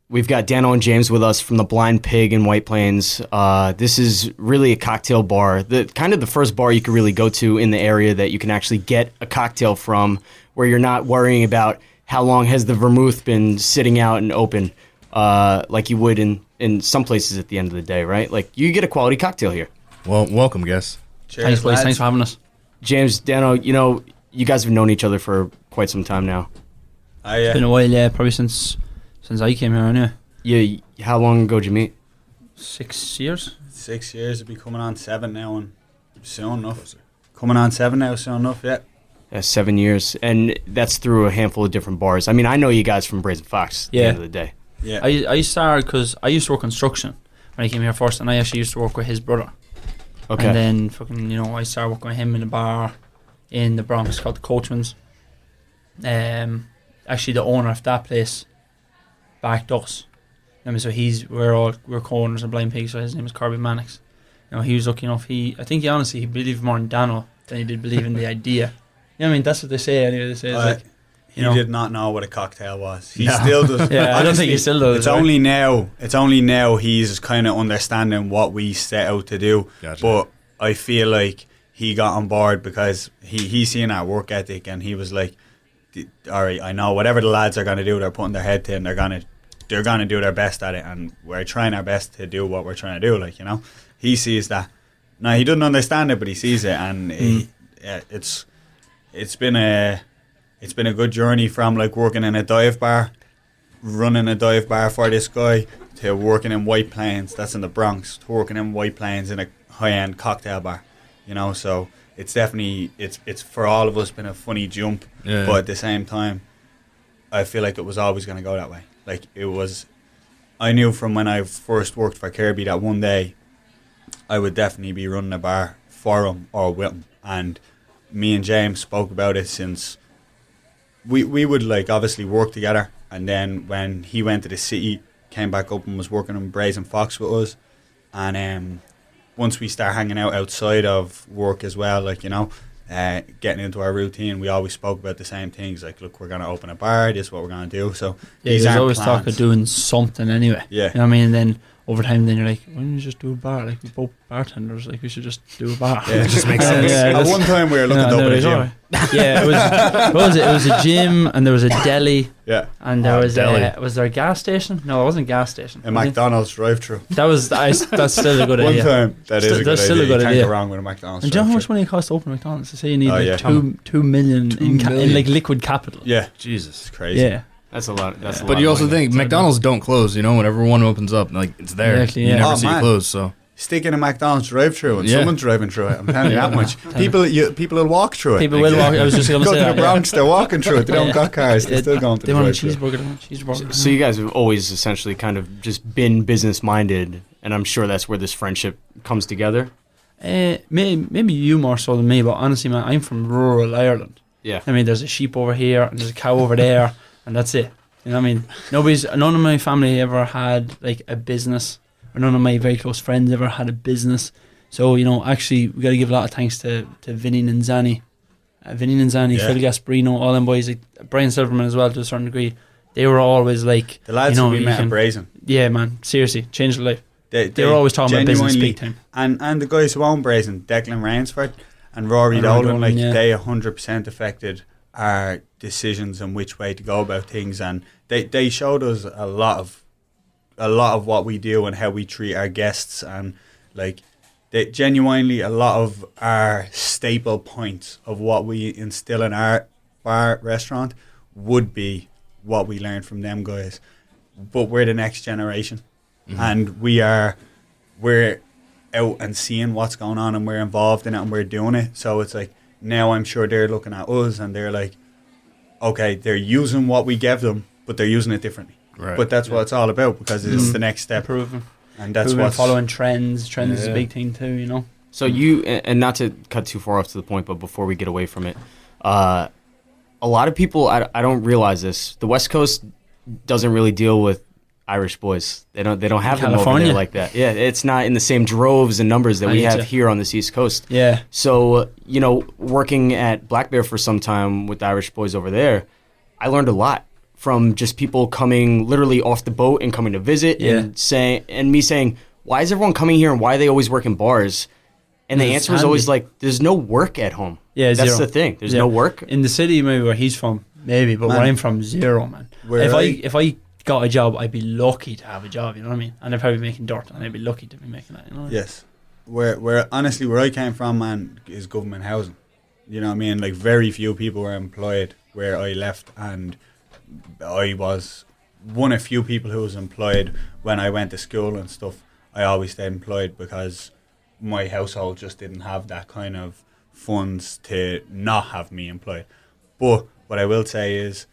We've got Dano and James with us from the Blind Pig in White Plains. This is really a cocktail bar, kind of the first bar you could really go to in the area that you can actually get a cocktail from, where you're not worrying about how long has the vermouth been sitting out and open, like you would in some places at the end of the day, right? Like, you get a quality cocktail here. Well, welcome, guys. Cheers, thanks, boys. Thanks for having us. James, Dano, you guys have known each other for quite some time now. It's been a while, yeah, probably since I came here anyway. Yeah, how long ago did you meet? 6 years. 6 years, it'll be coming on 7 now, and soon enough. Coming on 7 now, soon enough, yeah. Yeah, 7 years, and that's through a handful of different bars. I mean, I know you guys from Brazen Fox at the end of the day. Yeah. I started because I used to work construction when I came here first, and I actually used to work with his brother. Okay. And then I started working with him in a bar in the Bronx called the Coachman's. Actually, the owner of that place backed us. I mean, so we're co-owners of Blind Pig, so his name is Kirby Mannix. He was lucky enough. I think he believed more in Dano than he did believe in the idea. I mean, that's what they say anyway. They say he did not know what a cocktail was. He still does. Yeah, honestly, I don't think he still does. It's only now he's kind of understanding what we set out to do. Gotcha. But I feel like he got on board because he's seen our work ethic, and he was like, all right, I know whatever the lads are going to do, they're putting their head to, and they're going to do their best at it, and we're trying our best to do what we're trying to do. He sees that. Now, he doesn't understand it, but he sees it, and it's been a good journey from like working in a dive bar, running a dive bar for this guy, to working in White Plains, that's in the Bronx, to working in White Plains in a high-end cocktail bar. So it's definitely it's for all of us been a funny jump, but at the same time, I feel like it was always going to go that way. Like, I knew from when I first worked for Kirby that one day I would definitely be running a bar for him or with him. And me and James spoke about it since we would like obviously work together, and then when he went to the city, came back up and was working on Brazen Fox with us, and once we start hanging out outside of work as well, getting into our routine, we always spoke about the same things. Like, look, we're going to open a bar, this is what we're going to do. So there's always talk of doing something anyway. Yeah. You know what I mean? And then over time, then you're like, why don't you just do a bar? Like, we're both bartenders. Like, we should just do a bar. Yeah, it just makes sense. At one time, we were looking to open a gym. Yeah, it was a gym, and there was a deli. Yeah. And there was there a gas station? No, it wasn't a gas station. A McDonald's drive-thru. That's still a good idea. One time, that's a good still idea. A good you idea. Can't go wrong with a McDonald's. And do you know how much money it costs to open a McDonald's? They say you need $2 million million. in like liquid capital. Yeah. Jesus. It's crazy. Yeah. That's a lot. That's a lot. But you also think McDonald's don't close, whenever one opens up, like, it's there. Exactly, You never see it close, so. Stick in a McDonald's drive-thru and someone's driving through it. I'm telling you that much. People will walk through it. People will walk. I was just going to say go to the Bronx, they're walking through it. They don't got cars. They're still going to the drive-thru. They want a cheeseburger. So you guys have always essentially kind of just been business-minded, and I'm sure that's where this friendship comes together. Maybe you more so than me, but honestly, man, I'm from rural Ireland. Yeah. I mean, there's a sheep over here, and there's a cow over there, and that's it. You know what I mean? None of my family ever had like a business, or none of my very close friends ever had a business. So, actually, we got to give a lot of thanks to Vinny Nanzani. Phil Gasparino, all them boys, like Brian Silverman as well to a certain degree. They were always like... The lads who we met in Brazen. Yeah, man, seriously, changed their life. They were always talking about business big time. And the guys who own Brazen, Declan Rainsford and Rory Dolan, they 100% affected our decisions and which way to go about things, and they showed us a lot of what we do and how we treat our guests, and like they genuinely a lot of our staple points of what we instill in our bar restaurant would be what we learned from them guys. But we're the next generation, and we're out and seeing what's going on, and we're involved in it, and we're doing it. So it's like now I'm sure they're looking at us and they're like, okay, they're using what we gave them, but they're using it differently. Right. But that's what it's all about, because it's the next step. Improving. And that's what's following trends. Trends is a big thing too, So you, and not to cut too far off to the point, but before we get away from it, a lot of people, I don't realize this, the West Coast doesn't really deal with Irish boys. They don't have them over there like that. Yeah, it's not in the same droves and numbers that we have here on this East Coast. Yeah. So, working at Black Bear for some time with the Irish boys over there, I learned a lot from just people coming literally off the boat and coming to visit and me saying, why is everyone coming here and why are they always work in bars? And the answer was always like, there's no work at home. Yeah, that's zero. the thing. There's no work in the city. Maybe where he's from, maybe, but where I'm from, zero, man. If I got a job, I'd be lucky to have a job. You know what I mean? And I'd probably be making dirt, and I'd be lucky to be making that. You know what I mean? Yes. Where honestly, where I came from, man, is government housing. You know what I mean? Like, very few people were employed where I left, and I was one of few people who was employed when I went to school and stuff. I always stayed employed because my household just didn't have that kind of funds to not have me employed. But what I will say is,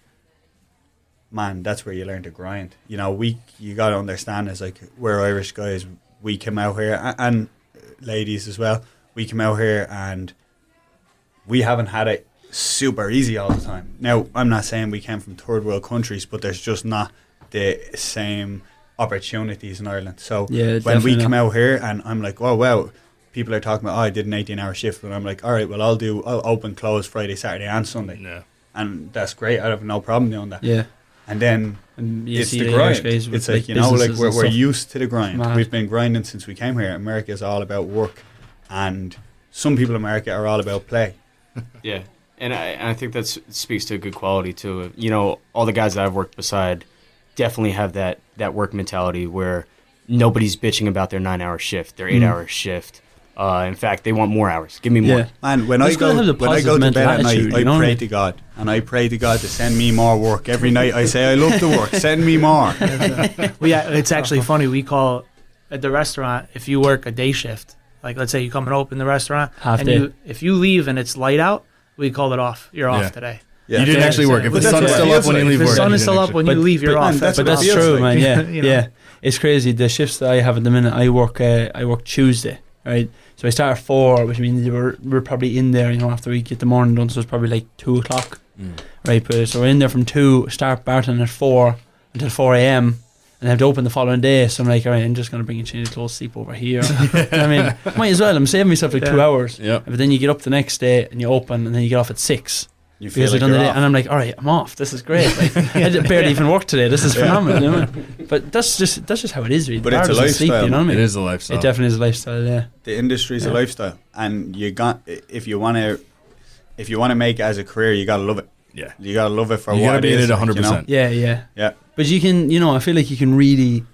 man, that's where you learn to grind. You know, you got to understand, is like, we're Irish guys, we come out here, and ladies as well, we come out here and we haven't had it super easy all the time. Now, I'm not saying we came from third world countries, but there's just not the same opportunities in Ireland. So when we come out here and I'm like, oh wow, people are talking about, I did an 18-hour shift, and I'm like, all right, well, I'll open, close Friday, Saturday and Sunday. Yeah. And that's great. I have no problem doing that. Yeah. And then it's the grind. It's like, you know, like we're used to the grind. Mad. We've been grinding since we came here. America is all about work, and some people in America are all about play. Yeah, and I think that speaks to a good quality too. You know, all the guys that I've worked beside definitely have that work mentality where nobody's bitching about their 9-hour shift, their 8-hour shift. In fact, they want more hours. Give me more. Yeah. Man, when I go to bed at night, I pray to God. And I pray to God to send me more work. Every night I say, I love the work. Send me more. It's actually funny. We call at the restaurant, if you work a day shift, like let's say you come and open the restaurant, if you leave and it's light out, we call it off. You're off today. Yeah. You didn't actually work. If the sun's still up when you leave work. If the sun is still up when you leave, you're off. But that's true, man. Yeah, yeah. It's crazy. The shifts that I have at the minute, I work Tuesday, right? So I start at 4, which means we're probably in there, you know, after we get the morning done. So it's probably like 2 o'clock, right? But so we're in there from 2, start bartending at 4 until 4 a.m. and have to open the following day. So I'm like, all right, I'm just going to bring a change of clothes, sleep over here. I mean, might as well. I'm saving myself like 2 hours. Yeah. But then you get up the next day and you open, and then you get off at 6. You feel like done the day, and I'm like, all right, I'm off. This is great. Like, I barely even worked today. This is phenomenal. You know? But that's just how it is, really. But it's a lifestyle. Sleep, you know what I mean? It is a lifestyle. It definitely is a lifestyle. Yeah. The industry is a lifestyle, and if you want to make it as a career, you gotta love it. Yeah, you gotta love it for you what gotta be it is. in it 100%. Yeah. But you can, you know, I feel like you can really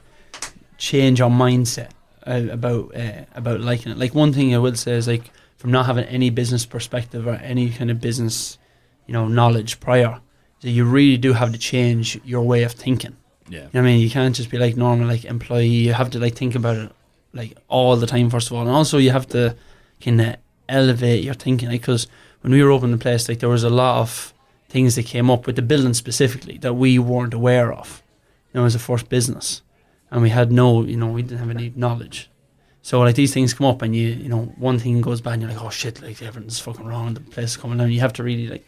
change your mindset about liking it. Like, one thing I will say is, like, from not having any business perspective or any kind of business, you know, knowledge prior, so you really do have to change your way of thinking. Yeah, you know what I mean, you can't just be like normal, like, employee. You have to, like, think about it like all the time, first of all, and also you have to kind of elevate your thinking. Like, because when we were opening the place, like, there was a lot of things that came up with the building specifically that we weren't aware of. You know, as a first business, and we had we didn't have any knowledge. So, like, these things come up, and you know, one thing goes bad, and you're like, oh shit, like, everything's fucking wrong, the place is coming down. You have to really, like,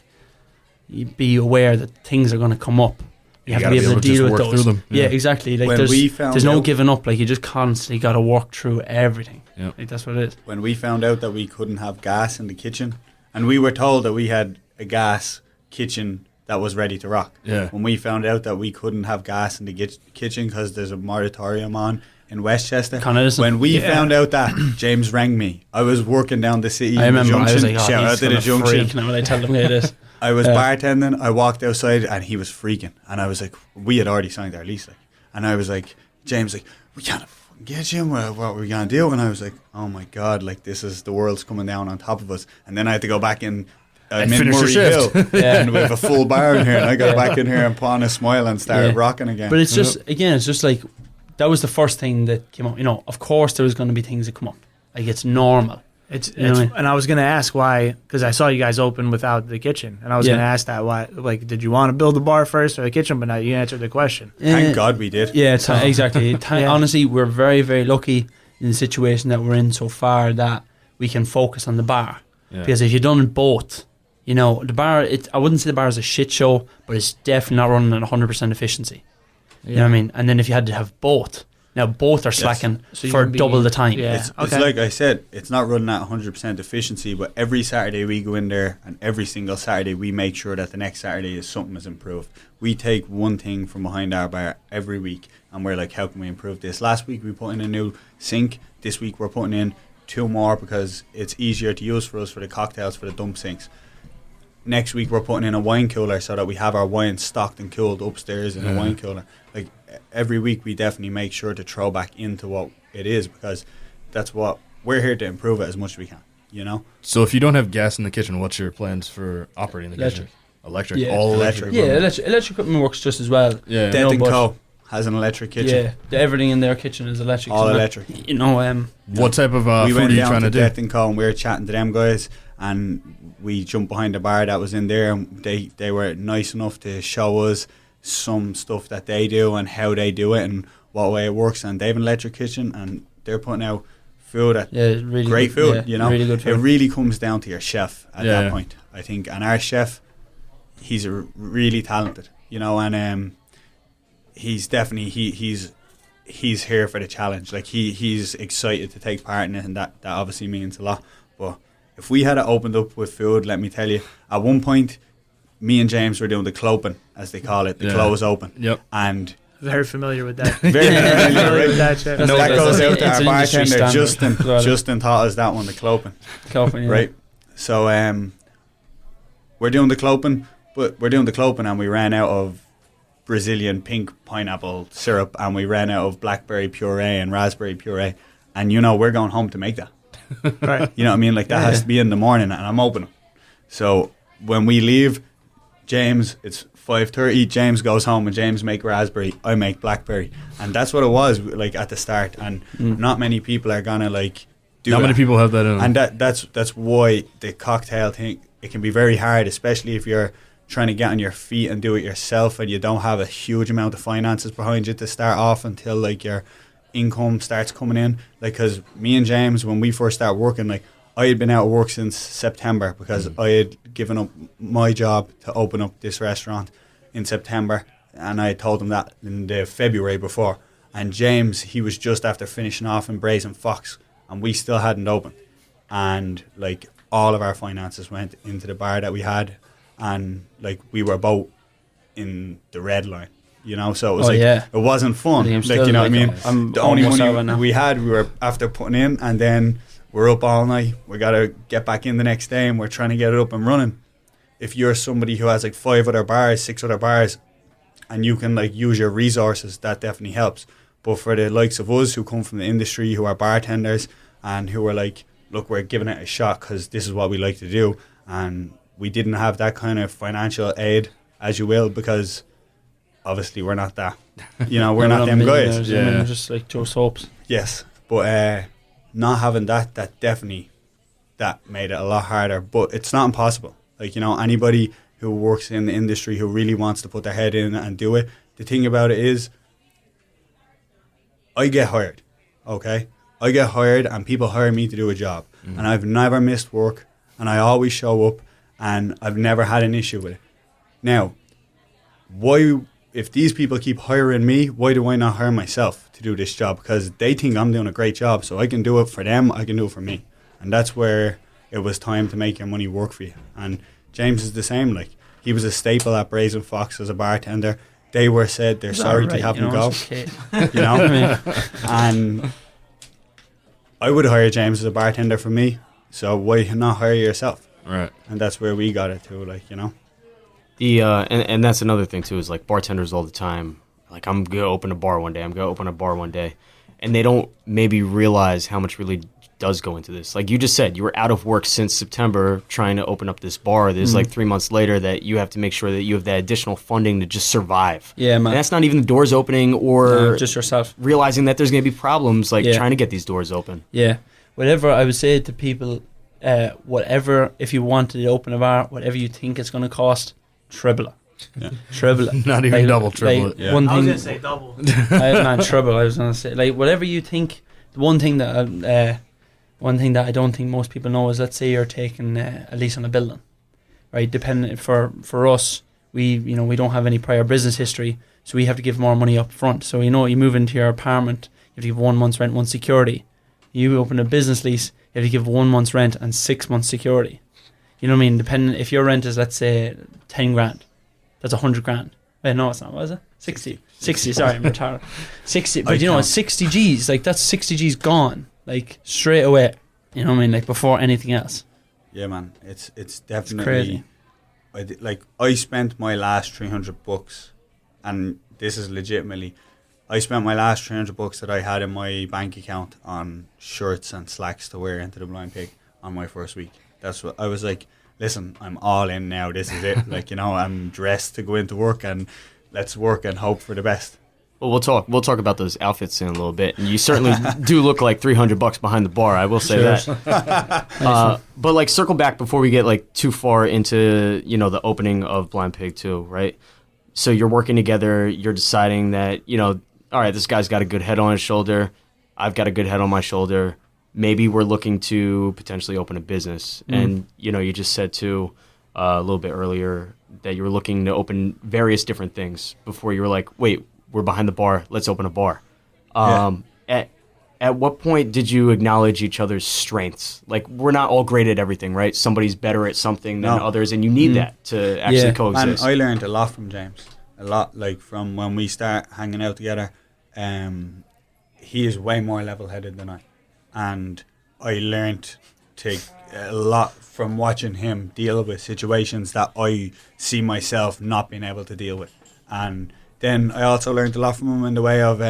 you be aware that things are going to come up. You have to be able to deal with those. Through them. Yeah, exactly. Like, there's no giving up. Like, you just constantly got to work through everything. Yeah, like, that's what it is. When we found out that we couldn't have gas in the kitchen, and we were told that we had a gas kitchen that was ready to rock. Yeah. When we found out that we couldn't have gas in the kitchen because there's a moratorium on in Westchester. When we found out that, James rang me. I was working down the city. I remember. Junction. I was like, oh, shout out to the junction. Freak now when I tell them it is. I was bartending. I walked outside and he was freaking. And I was like, we had already signed our lease. Like, and I was like, James, like, we can't fucking get you. What are we gonna do? And I was like, oh my god, like, this is the world's coming down on top of us. And then I had to go back in. I'm in Murray Hill, and we have a full bar in here, and I got back in here and put on a smile and started rocking again. But it's just, again, it's just like, that was the first thing that came up. You know, of course there was going to be things that come up. Like, it's normal. And I was going to ask why, because I saw you guys open without the kitchen, and I was going to ask that why. Like, did you want to build the bar first or the kitchen? But now you answered the question. Thank God we did. Yeah, exactly. Honestly, we're very, very lucky in the situation that we're in so far that we can focus on the bar. Yeah. Because if you've done both, you know, the bar, I wouldn't say the bar is a shit show, but it's definitely not running at 100% efficiency. You know what I mean? And then if you had to have both, Now both are slacking So you for would be- double the time. Yeah. It's Okay. like I said, it's not running at 100% efficiency, but every Saturday we go in there, and every single Saturday we make sure that the next Saturday is something is improved. We take one thing from behind our bar every week, and we're like, how can we improve this? Last week we put in a new sink. This week we're putting in 2 more because it's easier to use for us for the cocktails for the dump sinks. Next week we're putting in a wine cooler so that we have our wine stocked and cooled upstairs in a wine cooler. Like every week we definitely make sure to throw back into what it is, because that's what we're here to improve it as much as we can, you know. So if you don't have gas in the kitchen, what's your plans for operating the Electric. kitchen? Electric. Yeah. All electric. Yeah, equipment. electric equipment works just as well. Yeah. Death and but- Co has an electric kitchen, Yeah, everything in their kitchen is electric. all so electric. You know, What type of We food went are you down trying to to do? Death and Co and we were chatting to them guys, and we jumped behind the bar that was in there, and they were nice enough to show us some stuff that they do and how they do it and what way it works. And they have an electric kitchen, and they're putting out food at yeah, really great good, food, yeah, you know. really good It food. really comes down to your chef at Yeah, that yeah. point, I think. And our chef, he's really talented, you know, and he's definitely he's here for the challenge. Like he's excited to take part in it, and that obviously means a lot. But if we had it opened up with food, let me tell you, at one point, me and James were doing the cloping, as they call it, the Yeah. close open, Yep. and Very familiar with that. very familiar, right? with that, Chef. That's No, like- that goes that's out like- to it's our an industry bartender, standard. Justin. Right. Justin taught us that one, the cloping. Cloping, yeah. Right. So we're doing the cloping, and we ran out of Brazilian pink pineapple syrup, and we ran out of blackberry puree and raspberry puree, and you know we're going home to make that. Right. You know what I mean? Like that has to be in the morning, and I'm opening. So when we leave, James, it's 5:30. James goes home, and James make raspberry. I make blackberry, and that's what it was like at the start. And not many people are gonna like do. Not many that. people have that in them. And that's why the cocktail thing, it can be very hard, especially if you're trying to get on your feet and do it yourself, and you don't have a huge amount of finances behind you to start off until like your income starts coming in. Like, because me and James, when we first started working, like I had been out of work since September because I had given up my job to open up this restaurant in September, and I had told him that in the February before. And James, he was just after finishing off in Brazen Fox, and we still hadn't opened. And like all of our finances went into the bar that we had, and like we were both in the red line, you know. So it was it wasn't fun. I'm Like, still you know what I like, mean? I'm The only almost out of it money now. we had, we were after putting in, and then we're up all night. We gotta get back in the next day, and we're trying to get it up and running. If you're somebody who has like 5 other bars, 6 other bars, and you can like use your resources, that definitely helps. But for the likes of us who come from the industry, who are bartenders, and who are like, look, we're giving it a shot because this is what we like to do, and we didn't have that kind of financial aid, as you will, because obviously we're not that, you know, we're not them guys. Yeah. Yeah. Just like Joe Soaps. Yes, but not having that definitely, that made it a lot harder. But it's not impossible. Like, you know, anybody who works in the industry who really wants to put their head in and do it, the thing about it is, I get hired, okay? I get hired and people hire me to do a job. And I've never missed work, and I always show up, and I've never had an issue with it. Now, why, if these people keep hiring me, why do I not hire myself to do this job? Because they think I'm doing a great job, so I can do it for them, I can do it for me. And that's where it was time to make your money work for you. And James is the same. Like, he was a staple at Brazen Fox as a bartender. They were said they're sorry to have him go, Okay. you know? And I would hire James as a bartender for me, so why not hire yourself? Right. And that's where we got it to, like, you know? The and that's another thing too, is like bartenders all the time. Like, I'm gonna open a bar one day. I'm gonna open a bar one day, and they don't maybe realize how much really does go into this. Like you just said, you were out of work since September trying to open up this bar. There's like 3 months later that you have to make sure that you have that additional funding to just survive. Yeah, man. And that's not even the doors opening or No, just yourself. realizing that there's gonna be problems like Yeah. trying to get these doors open. Yeah. Whatever I would say to people, whatever, if you wanted to open a bar, whatever you think it's going to cost, triple it. Yeah. Triple it. Not even Like- double, triple like, it. Yeah. One I was thing, gonna say double. man, triple. I was gonna say, like, whatever you think. The one thing that I don't think most people know is, let's say you're taking a lease on a building, right? Depending for us, we don't have any prior business history, so we have to give more money up front. So you move into your apartment, have to give 1 month's rent, 1 security. You open a business lease, you have to give 1 month's rent and 6 months security. You know what I mean? Depending if your rent is, let's say, 10 grand, that's 100 grand. Wait, no, it's not. What is it? 60. Sorry, I'm retarded. 60. But you know, 60 G's. Like, that's 60 G's gone. Like, straight away. You know what I mean? Like, before anything else. Yeah, man. It's definitely... I spent my last 300 bucks, and this is legitimately... I spent my last 300 bucks that I had in my bank account on shirts and slacks to wear into the Blind Pig on my first week. That's what I was like, listen, I'm all in now. This is it. Like, you know, I'm dressed to go into work, and let's work and hope for the best. Well, we'll talk about those outfits in a little bit. And you certainly do look like $300 behind the bar. I will say that. But like, circle back before we get like too far into, you know, the opening of Blind Pig too, right? So you're working together. You're deciding that, you know, all right, this guy's got a good head on his shoulder. I've got a good head on my shoulder. Maybe we're looking to potentially open a business. And, you know, you just said too a little bit earlier that you were looking to open various different things before you were like, wait, we're behind the bar. Let's open a bar. At what point did you acknowledge each other's strengths? Like, we're not all great at everything, right? Somebody's better at something than others, and you need that to actually coexist. And I learned a lot from James. A lot, like, from when we start hanging out together. He is way more level-headed than I. And I learned a lot from watching him deal with situations that I see myself not being able to deal with. And then I also learned a lot from him in the way of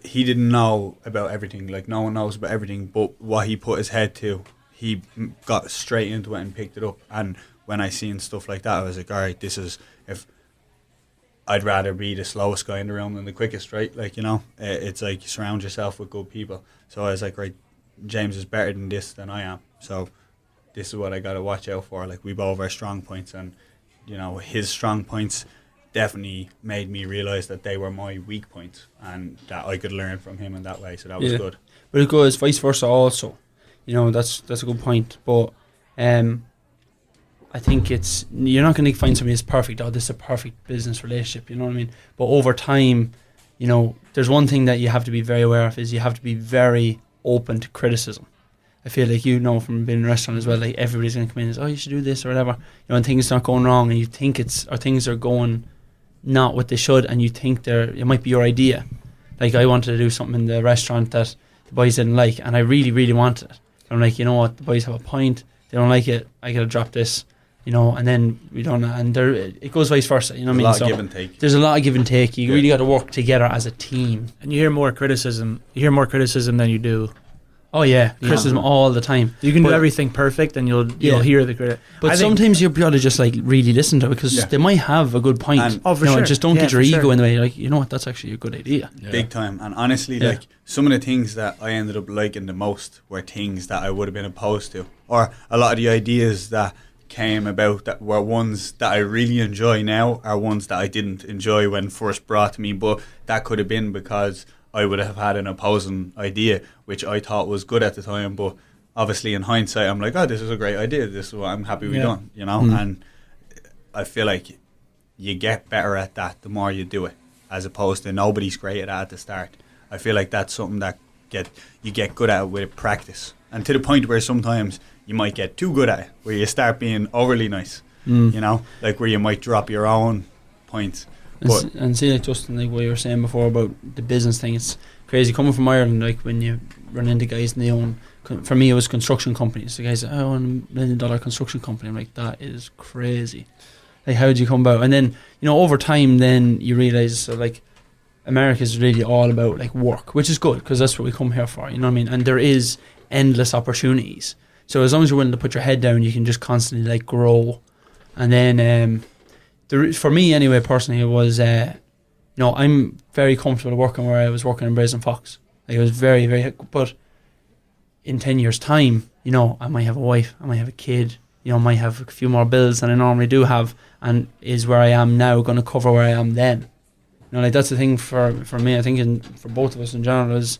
he didn't know about everything. Like, no one knows about everything, but what he put his head to, he got straight into it and picked it up. And when I seen stuff like that, I was like, all right, this is, if I'd rather be the slowest guy in the room than the quickest, right? Like, you know, it's like you surround yourself with good people. So I was like, right, James is better than this than I am. So this is what I got to watch out for. Like, we both have our strong points, and, you know, his strong points definitely made me realise that they were my weak points, and that I could learn from him in that way. So that was good. But it goes vice versa also. You know, that's a good point. But I think you're not going to find somebody that's perfect. Oh, this is a perfect business relationship. You know what I mean? But over time, you know, there's one thing that you have to be very aware of, is you have to be very open to criticism. I feel like, you know, from being in a restaurant as well, like, everybody's going to come in and say, oh, you should do this or whatever. You know, and things are not going wrong, and you think things are going not what they should, and you think it might be your idea. Like, I wanted to do something in the restaurant that the boys didn't like, and I really, really wanted it. I'm like, you know what, the boys have a point, they don't like it, I gotta drop this, you know, and then we don't, and it goes vice versa, you know what I mean? There's a lot of give and take. There's a lot of give and take. You really got to work together as a team. And you hear more criticism than you do. Oh yeah, criticism all the time. You can do everything perfect, and you'll hear the critic. But sometimes you've got to just like really listen to it, because they might have a good point. And for sure. Just don't get your ego in the way. Like, you know what, that's actually a good idea. Big time. And honestly, like, some of the things that I ended up liking the most were things that I would have been opposed to, or a lot of the ideas that came about that were ones that I really enjoy now are ones that I didn't enjoy when first brought to me, but that could have been because I would have had an opposing idea which I thought was good at the time, but obviously in hindsight I'm like, oh, this is a great idea, this is what I'm happy we done, you know. And I feel like you get better at that the more you do it, as opposed to nobody's great at that at the start. I feel like that's something that you get good at with practice, and to the point where sometimes you might get too good at it, where you start being overly nice, you know, like where you might drop your own points. And see, like, Justin, like what you were saying before about the business thing, it's crazy coming from Ireland. Like, when you run into guys and they own, for me it was construction companies. The guys, I own $1 million construction company. I'm like, that is crazy. Like, how did you come about? And then, you know, over time, then you realise, so, like, America is really all about like work, which is good, because that's what we come here for. You know what I mean? And there is endless opportunities. So as long as you're willing to put your head down, you can just constantly like grow. And then for me anyway, personally, it was you know, I'm very comfortable working where I was working in Brazen Fox. Like, it was very, very, but in 10 years time, you know, I might have a wife, I might have a kid, you know, might have a few more bills than I normally do have, and is where I am now going to cover where I am then? You know, like, that's the thing for me, I think, for both of us in general, is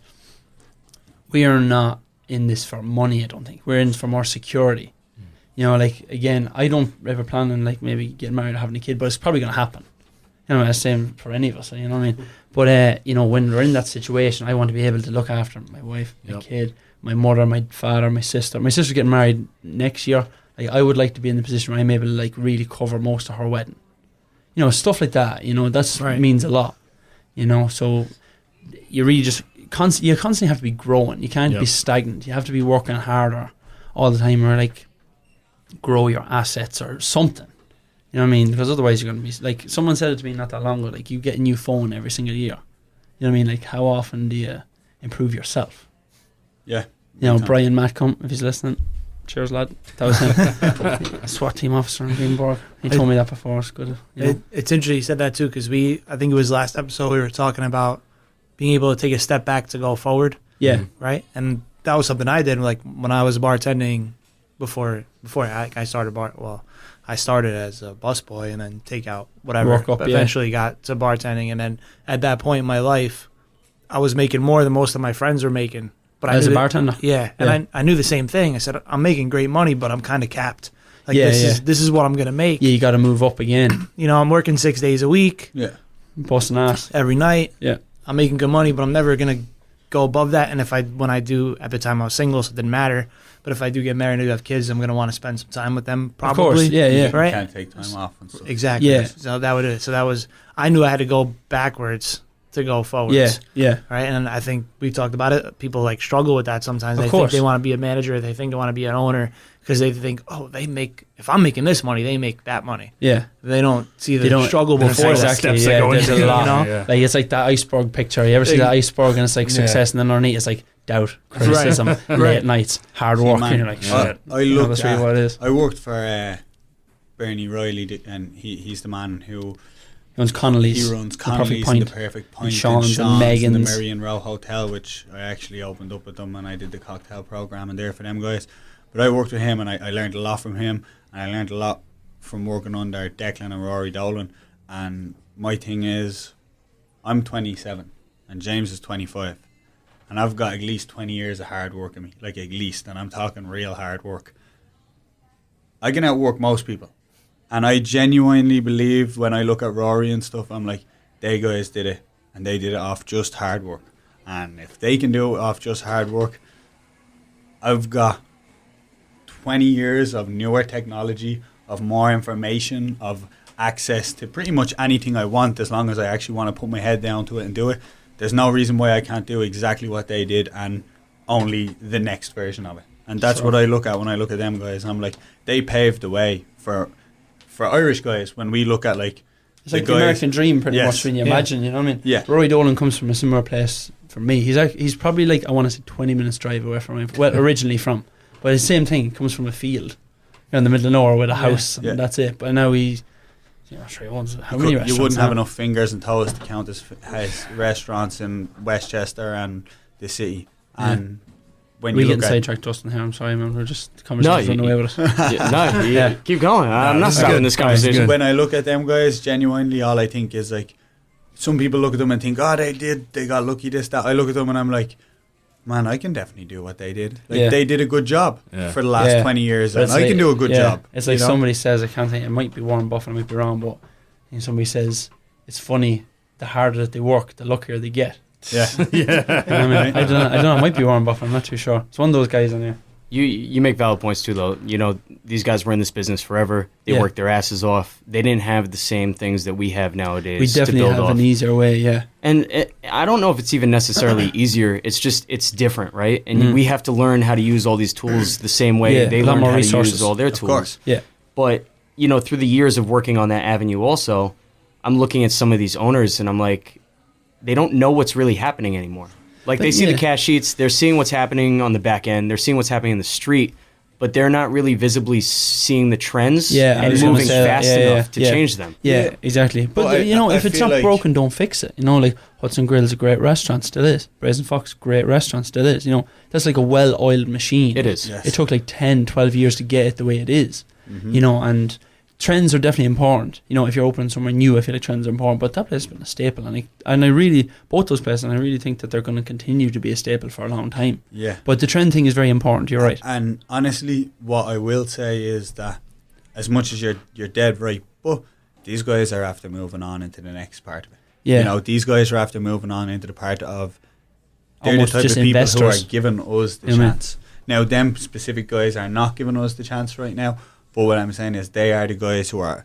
we are not in this for money. I don't think we're in this for more security. You know, like, again, I don't ever plan on like maybe getting married or having a kid, but it's probably going to happen. You know, the same for any of us. You know what I mean? But you know, when we're in that situation, I want to be able to look after my wife, my kid, my mother, my father, my sister. My sister's getting married next year. Like, I would like to be in the position where I'm able to like really cover most of her wedding. You know, stuff like that. You know, that's means a lot. You know, so you really just you constantly have to be growing. You can't be stagnant. You have to be working harder all the time, or like grow your assets or something. You know what I mean? Because otherwise you're going to be like, someone said it to me not that long ago, like, you get a new phone every single year. You know what I mean? Like, how often do you improve yourself? Yeah. You know, Brian Matcombe, if he's listening, cheers, lad. That was him. A SWAT team officer in Greenberg. He told me that before. It's good. You know? It's interesting you said that too, because I think it was last episode we were talking about being able to take a step back to go forward. Yeah. Right? And that was something I did, like, when I was bartending before I started I started as a busboy and then take out whatever. Work up, but eventually got to bartending, and then at that point in my life, I was making more than most of my friends were making. But as a bartender, and I knew the same thing. I said, I'm making great money, but I'm kind of capped. Like, this is what I'm gonna make. Yeah, you got to move up again. You know, I'm working 6 days a week. Yeah, busting ass every night. Yeah, I'm making good money, but I'm never gonna go above that. And when I do, at the time I was single, so it didn't matter. But if I do get married and do have kids, I'm gonna want to spend some time with them. Probably, of course, yeah, right. You can't take time off and stuff. Exactly. Yeah. So that was. I knew I had to go backwards to go forwards. Yeah. Right. And I think we talked about it. People like struggle with that sometimes. Of They course. think they want to be a manager. They think they want to be an owner because they think, if I'm making this money, they make that money. Yeah. They don't see the struggle before exactly. that. Yeah, there's a lot. You know? Like, it's like that iceberg picture. You ever see that iceberg and it's like success, and then underneath it's like doubt, criticism, late nights, hard work. Man, And you're like, shit. That's really what it is. I worked for Bernie Riley, and he's the man who runs Connolly's. He runs Connolly's and the Perfect Point, and Sean's and and Megan's. the Marion Row Hotel, which I actually opened up with them, and I did the cocktail program in there for them guys. But I worked with him, and I learned a lot from him, and I learned a lot from working under Declan and Rory Dolan. And my thing is, I'm 27, and James is 25. And I've got at least 20 years of hard work in me, like at least, and I'm talking real hard work. I can outwork most people. And I genuinely believe when I look at Rory and stuff, I'm like, they guys did it, and they did it off just hard work. And if they can do it off just hard work, I've got 20 years of newer technology, of more information, of access to pretty much anything I want, as long as I actually want to put my head down to it and do it. There's no reason why I can't do exactly what they did and only the next version of it. And that's what I look at when I look at them guys. I'm like, they paved the way for Irish guys. When we look at like, it's like the American dream, pretty much, when you imagine, you know what I mean? Yeah. Rory Dolan comes from a similar place from me. He's probably like, I want to say 20 minutes drive away from me. Well, originally from, but the same thing. He comes from a field, in the middle of nowhere with a house, and that's it. But now he's, sure he owns how many restaurants? You wouldn't have enough fingers and toes to count his restaurants in Westchester and the city. And when we you getting look at sidetracked, Dustin, here. I'm sorry, man. We're just the conversation's running away with us. Keep going. I'm not stopping this conversation. When I look at them guys, genuinely, all I think is like, some people look at them and think, they got lucky, this, that. I look at them and I'm like, man, I can definitely do what they did. Like, they did a good job for the last 20 years, and I can do a good job. It's like somebody says, I can't think, it might be Warren Buffett, I might be wrong, but somebody says, it's funny, the harder that they work, the luckier they get. Yeah. You know what I mean? I don't know, it might be Warren Buffett, I'm not too sure. It's one of those guys in there. You make valid points too, though. You know, these guys were in this business forever. They worked their asses off. They didn't have the same things that we have nowadays. We definitely have an easier way, And I don't know if it's even necessarily easier. It's just, it's different, right? And we have to learn how to use all these tools the same way they learn how to use all their tools. Of course. Yeah. But, you know, through the years of working on that avenue also, I'm looking at some of these owners and I'm like, they don't know what's really happening anymore. Like, they see the cash sheets, they're seeing what's happening on the back end, they're seeing what's happening in the street, but they're not really visibly seeing the trends and moving fast enough to change them. Yeah, exactly. But, you know, if it's not broken, don't fix it. You know, like, Hudson Grill's a great restaurant, still is. Brazen Fox, great restaurant, still is. You know, that's like a well-oiled machine. It is. Yes. It took like 10, 12 years to get it the way it is. You know, and trends are definitely important. You know, if you're opening somewhere new, I feel like trends are important. But that place has been a staple, and I really, both those places, and I really think that they're going to continue to be a staple for a long time. Yeah. But the trend thing is very important. You're right. And honestly, what I will say is that, as much as you're dead right, but these guys are after moving on into the next part of it. Yeah. You know, these guys are after moving on into the part of they're Almost the type just of people investors. who are giving us the You know what I mean? chance. Now, them specific guys are not giving us the chance right now, but what I'm saying is they are the guys who are...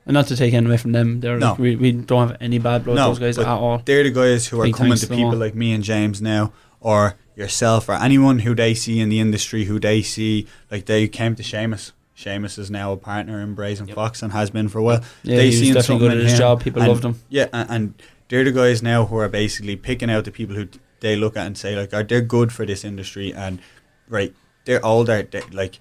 And not to take anything away from them, they're No. like, we don't have any bad blood with those guys but at all. they're the guys who are Big coming thanks to to them people all. like me and James now, or yourself, or anyone who they see in the industry, who they see, like they came to Seamus. Seamus is now a partner in Brazen Fox and has been for a while. Yeah, they he was seen definitely something good at in his him, job. People and- loved him. Yeah, and they're the guys now who are basically picking out the people who they look at and say, like, they're good for this industry, and right, they're older, like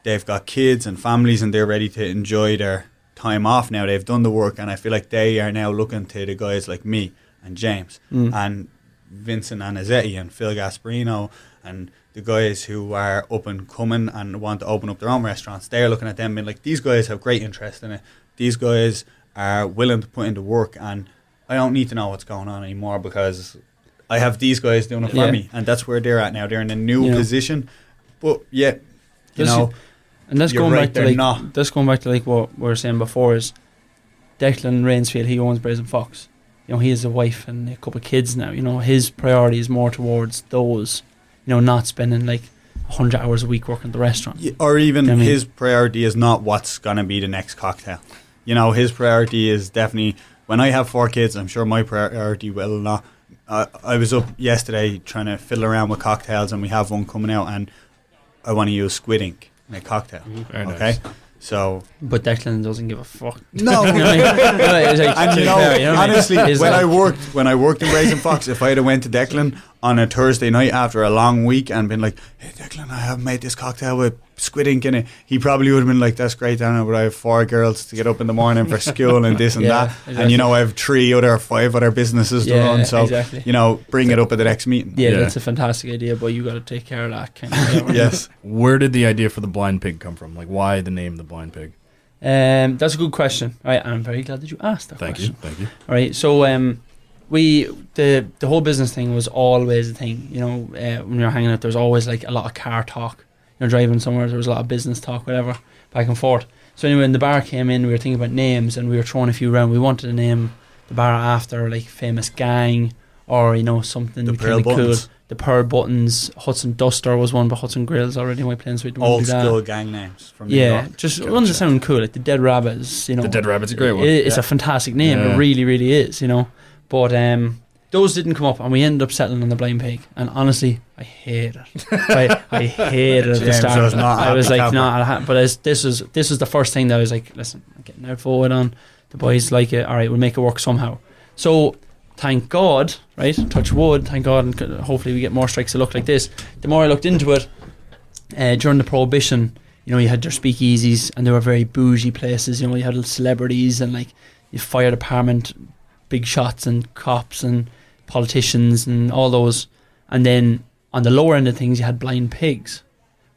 they've got kids and families, and they're ready to enjoy their time off now. They've done the work, and I feel like they are now looking to the guys like me and James and Vincent Anizetti and Phil Gasparino and the guys who are up and coming and want to open up their own restaurants. They're looking at them and like, these guys have great interest in it. These guys are willing to put in the work, and I don't need to know what's going on anymore because I have these guys doing it for Yeah. me, and that's where they're at now. They're in a new Yeah. position, but yeah, you That's- know, And that's You're going right, back to they're like not. that's going back to like what we were saying before is Declan Rainsfield. He owns Brazen Fox. You know, he has a wife and a couple of kids now. You know, his priority is more towards those. You know, not spending like 100 hours a week working at the restaurant. Yeah, or even I mean- his priority is not what's going to be the next cocktail. You know, his priority is definitely, when I have 4 kids, I'm sure my priority will not. I was up yesterday trying to fiddle around with cocktails, and we have one coming out, and I want to use squid ink in a cocktail. Very Okay? nice. So, But Declan doesn't give a fuck. no. You know what I mean? No, it's like, And to you be know, fair, you know what I mean? honestly, It's when like- I worked in Brazen Fox, if I had went to Declan on a Thursday night after a long week and been like, "Hey Declan, I have made this cocktail with squid ink in it," he probably would have been like, "That's great, Dano, but I have 4 girls to get up in the morning for school and this and Yeah, that, exactly. and you know I have 5 other businesses to Yeah, run, so exactly. you know, bring it up at the next meeting." Yeah, Yeah. that's a fantastic idea, but you got to take care of that kind of. Yes. Where did the idea for the blind pig come from? Like, why the name the blind pig? That's a good question. Right, I'm very glad that you asked that Thank question. you. Thank you. All right, so the whole business thing was always a thing. You know, when we were hanging out, there was always like a lot of car talk. You know, driving somewhere, there was a lot of business talk, whatever, back and forth. So anyway, when the bar came in, we were thinking about names, and we were throwing a few around. We wanted to name the bar after like famous gang, or you know, something The kind Pearl of cool. Buttons. The Pearl Buttons, Hudson Duster was one, but Hudson Grills already in White Plains, so we didn't want Old to do that. school gang names from New Yeah, York. just Gotcha. ones that sound cool, like the Dead Rabbits. You know, The Dead Rabbit's a great one. It's Yeah. a fantastic name. Yeah. It really, really is. You know, but those didn't come up, and we ended up settling on the Blind Pig. And honestly, I hate it. I hate it at the James start. was not I was happy like, camper. no, but this was the first thing that I was like, listen, I'm getting out forward on. The boys like it. All right, we'll make it work somehow. So. Thank God, right? Touch wood, thank God, and hopefully we get more strikes that look like this. The more I looked into it, during the Prohibition, you know, you had your speakeasies, and they were very bougie places. You know, you had celebrities and like your fire department, big shots, and cops and politicians and all those. And then on the lower end of things, you had Blind Pigs,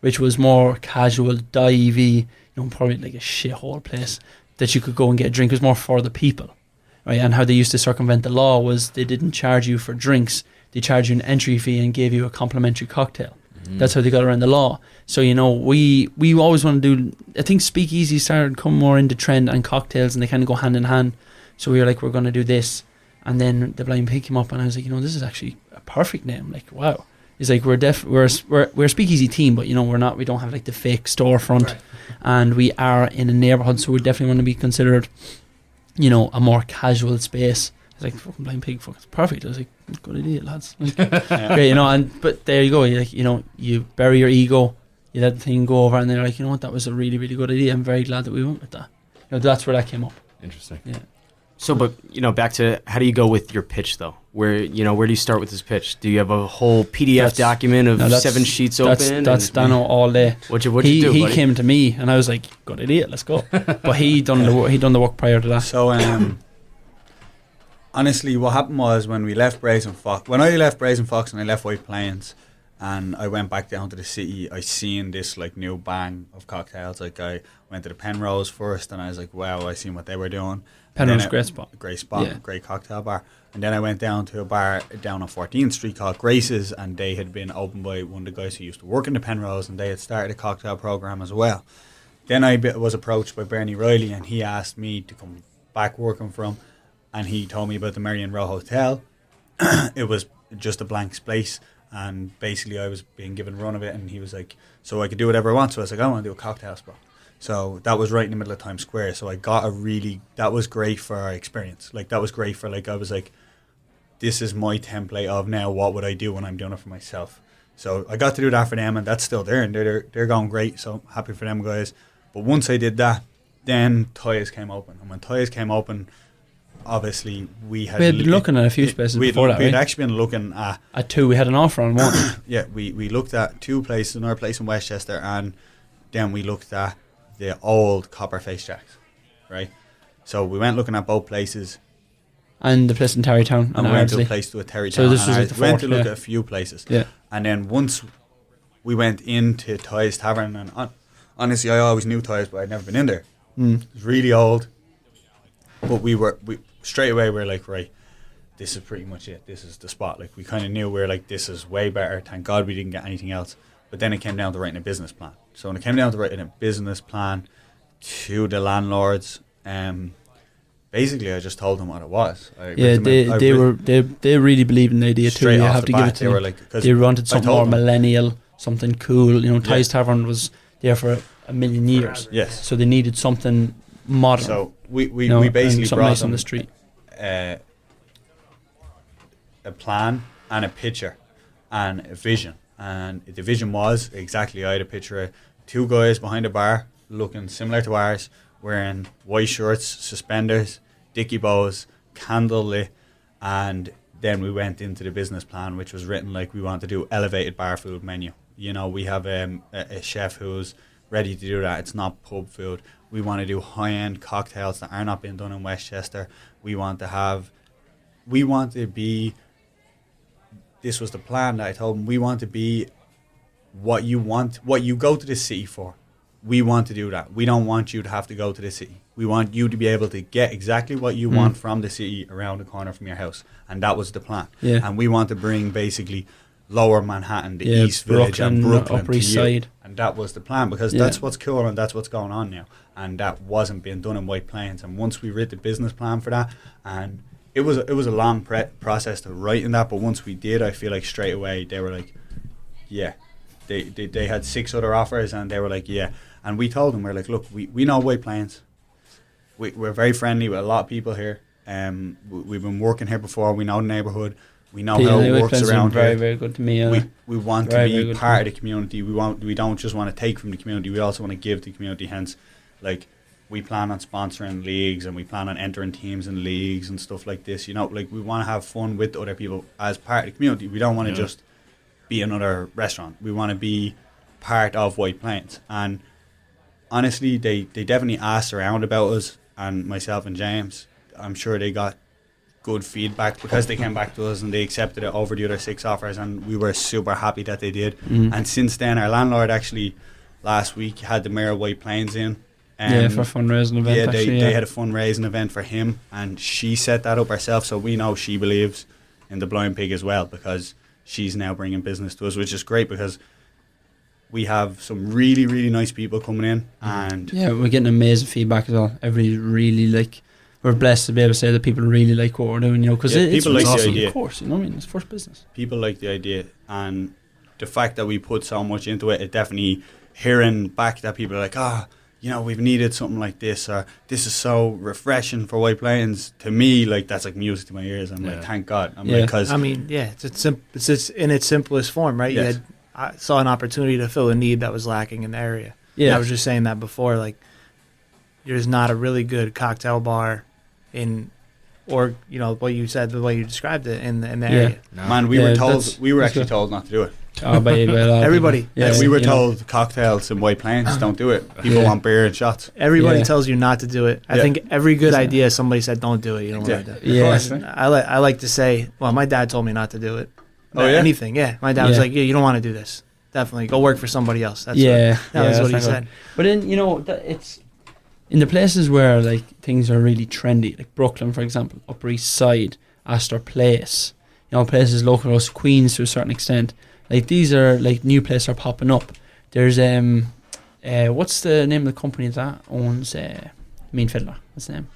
which was more casual, divey, you know, probably like a shithole place that you could go and get a drink. It was more for the people. Right, and how they used to circumvent the law was they didn't charge you for drinks. They charged you an entry fee and gave you a complimentary cocktail. That's how they got around the law. So, you know, we always want to do... I think speakeasy started coming more into trend, and cocktails, and they kind of go hand in hand. So we were like, we're going to do this. And then the Blind Pig came up, and I was like, you know, this is actually a perfect name. Like, wow. It's like we're a speakeasy team, but, you know, we don't have like the fake storefront. Right. And we are in a neighbourhood, so we definitely want to be considered... you know, a more casual space. I was like, fucking Blind Pig, fuck, it's perfect. I was like, good idea, lads. Like, great, you know, but there you go. You like, you know, you bury your ego, you let the thing go over, and then you're like, you know what, that was a really, really good idea. I'm very glad that we went with that. You know, that's where that came up. Interesting. Yeah. So, but you know, back to how do you go with your pitch though? Where do you start with this pitch? Do you have a whole PDF document of 7 sheets open? That's Dano all day. What'd you do? He buddy? came to me, and I was like, good idea, let's go. But he done the work prior to that. So, honestly, what happened was when I left Brazen Fox and I left White Plains and I went back down to the city, I seen this like new bang of cocktails. Like I went to the Penrose first, and I was like, wow, I seen what they were doing. Penrose, great spot. Yeah. Great cocktail bar. And then I went down to a bar down on 14th Street called Grace's, and they had been opened by one of the guys who used to work in the Penrose, and they had started a cocktail program as well. Then I was approached by Bernie Riley, and he asked me to come back working for him, and he told me about the Marion Row Hotel. It was just a blank space, and basically I was being given run of it, and he was like, so I could do whatever I want. So I was like, I want to do a cocktail spot. So that was right in the middle of Times Square. So I got that was great for our experience. Like, that was great for, like, I was like, this is my template of now what would I do when I'm doing it for myself. So I got to do that for them, and that's still there, and they're going great. So I'm happy for them guys. But once I did that, then Toys came open. And when Toys came open, obviously we had been looking at a few spaces before that, we had right? actually been looking at two. We had an offer on one. yeah, we looked at two places, another place in Westchester, and then we looked at the old Copper Face Jacks, right? So we went looking at both places. And the place in Terrytown. And we went to a place to Terrytown. So this was like the went to fourth, look at a few places. Yeah. And then once we went into Toys Tavern, and honestly, I always knew Toys, but I'd never been in there. It was really old. But we straight away we were like, right, this is pretty much it. This is the spot. Like, we kind of knew we were like, this is way better. Thank God we didn't get anything else. But then it came down to writing a business plan. So when it came down to writing a business plan to the landlords, basically I just told them what it was. They really believed in the idea too. You have to give it to them. Like, they wanted something more millennial, something cool. You know, Ty's Tavern was there for a million years. Yes. So they needed something modern. So we basically something brought nice them on the street. A plan and a picture and a vision. And the vision was exactly, I had a picture of two guys behind a bar looking similar to ours, wearing white shirts, suspenders, dicky bows, candle lit, and then we went into the business plan, which was written like we want to do elevated bar food menu. You know, we have a chef who's ready to do that. It's not pub food. We want to do high-end cocktails that are not being done in Westchester. We want to be, this was the plan that I told them, we want to be what you go to the city for. We want to do that. We don't want you to have to go to the city. We want you to be able to get exactly what you want from the city around the corner from your house. And that was the plan. Yeah. And we want to bring basically Lower Manhattan, the East Village, and Brooklyn Upper to East you. Side. And that was the plan, because that's what's cool and that's what's going on now. And that wasn't being done in White Plains. And once we wrote the business plan for that, and it was a long process to write in that, but once we did, I feel like straight away they were like, yeah. They had 6 other offers, and they were like, yeah. And we told them, we're like, look, we know White Plains. We're very friendly with a lot of people here. We've been working here before. We know the neighbourhood. We know how it works around very, here. very good to me. We want to be part of the community. We don't just want to take from the community. We also want to give to the community. Hence, like, we plan on sponsoring leagues, and we plan on entering teams in leagues and stuff like this. You know, like, we want to have fun with other people as part of the community. We don't want to just be another restaurant. We want to be part of White Plains. And honestly, they definitely asked around about us, and myself and James, I'm sure they got good feedback because they came back to us and they accepted it over the other 6 offers, and we were super happy that they did. And since then, our landlord actually last week had the mayor of White Plains in. For a fundraising event. Yeah, they had a fundraising event for him, and she set that up herself, so we know she believes in the Blind Pig as well, because she's now bringing business to us, which is great because we have some really, really nice people coming in. And we're getting amazing feedback as well. Everybody really we're blessed to be able to say that people really like what we're doing, you know, because it's people like awesome. the idea. Of course, you know what I mean? It's first business. People like the idea, and the fact that we put so much into it, it definitely, hearing back that people are like, you know, we've needed something like this, or this is so refreshing for White Plains. To me, like, that's like music to my ears. I'm like, thank God. Because I mean, it's just in its simplest form, right? Yes. I saw an opportunity to fill a need that was lacking in the area. Yeah, and I was just saying that before. Like, there's not a really good cocktail bar or you know what you said, the way you described it in the area. No. Man, we were actually told not to do it. Everybody. Yeah, we were told cocktails in White Plains, don't do it. People want beer and shots. Everybody tells you not to do it. I think every good idea, somebody said don't do it. You don't want to do it. I like to say, well, my dad told me not to do it. Anything. Yeah, my dad was like, you don't want to do this. Definitely go work for somebody else. That's what he said. But then, you know, it's in the places where like things are really trendy, like Brooklyn, for example, Upper East Side, Astor Place, you know, places local to us, Queens to a certain extent. Like, these are like new places are popping up. There's what's the name of the company that owns Mean Fiddler? What's the name?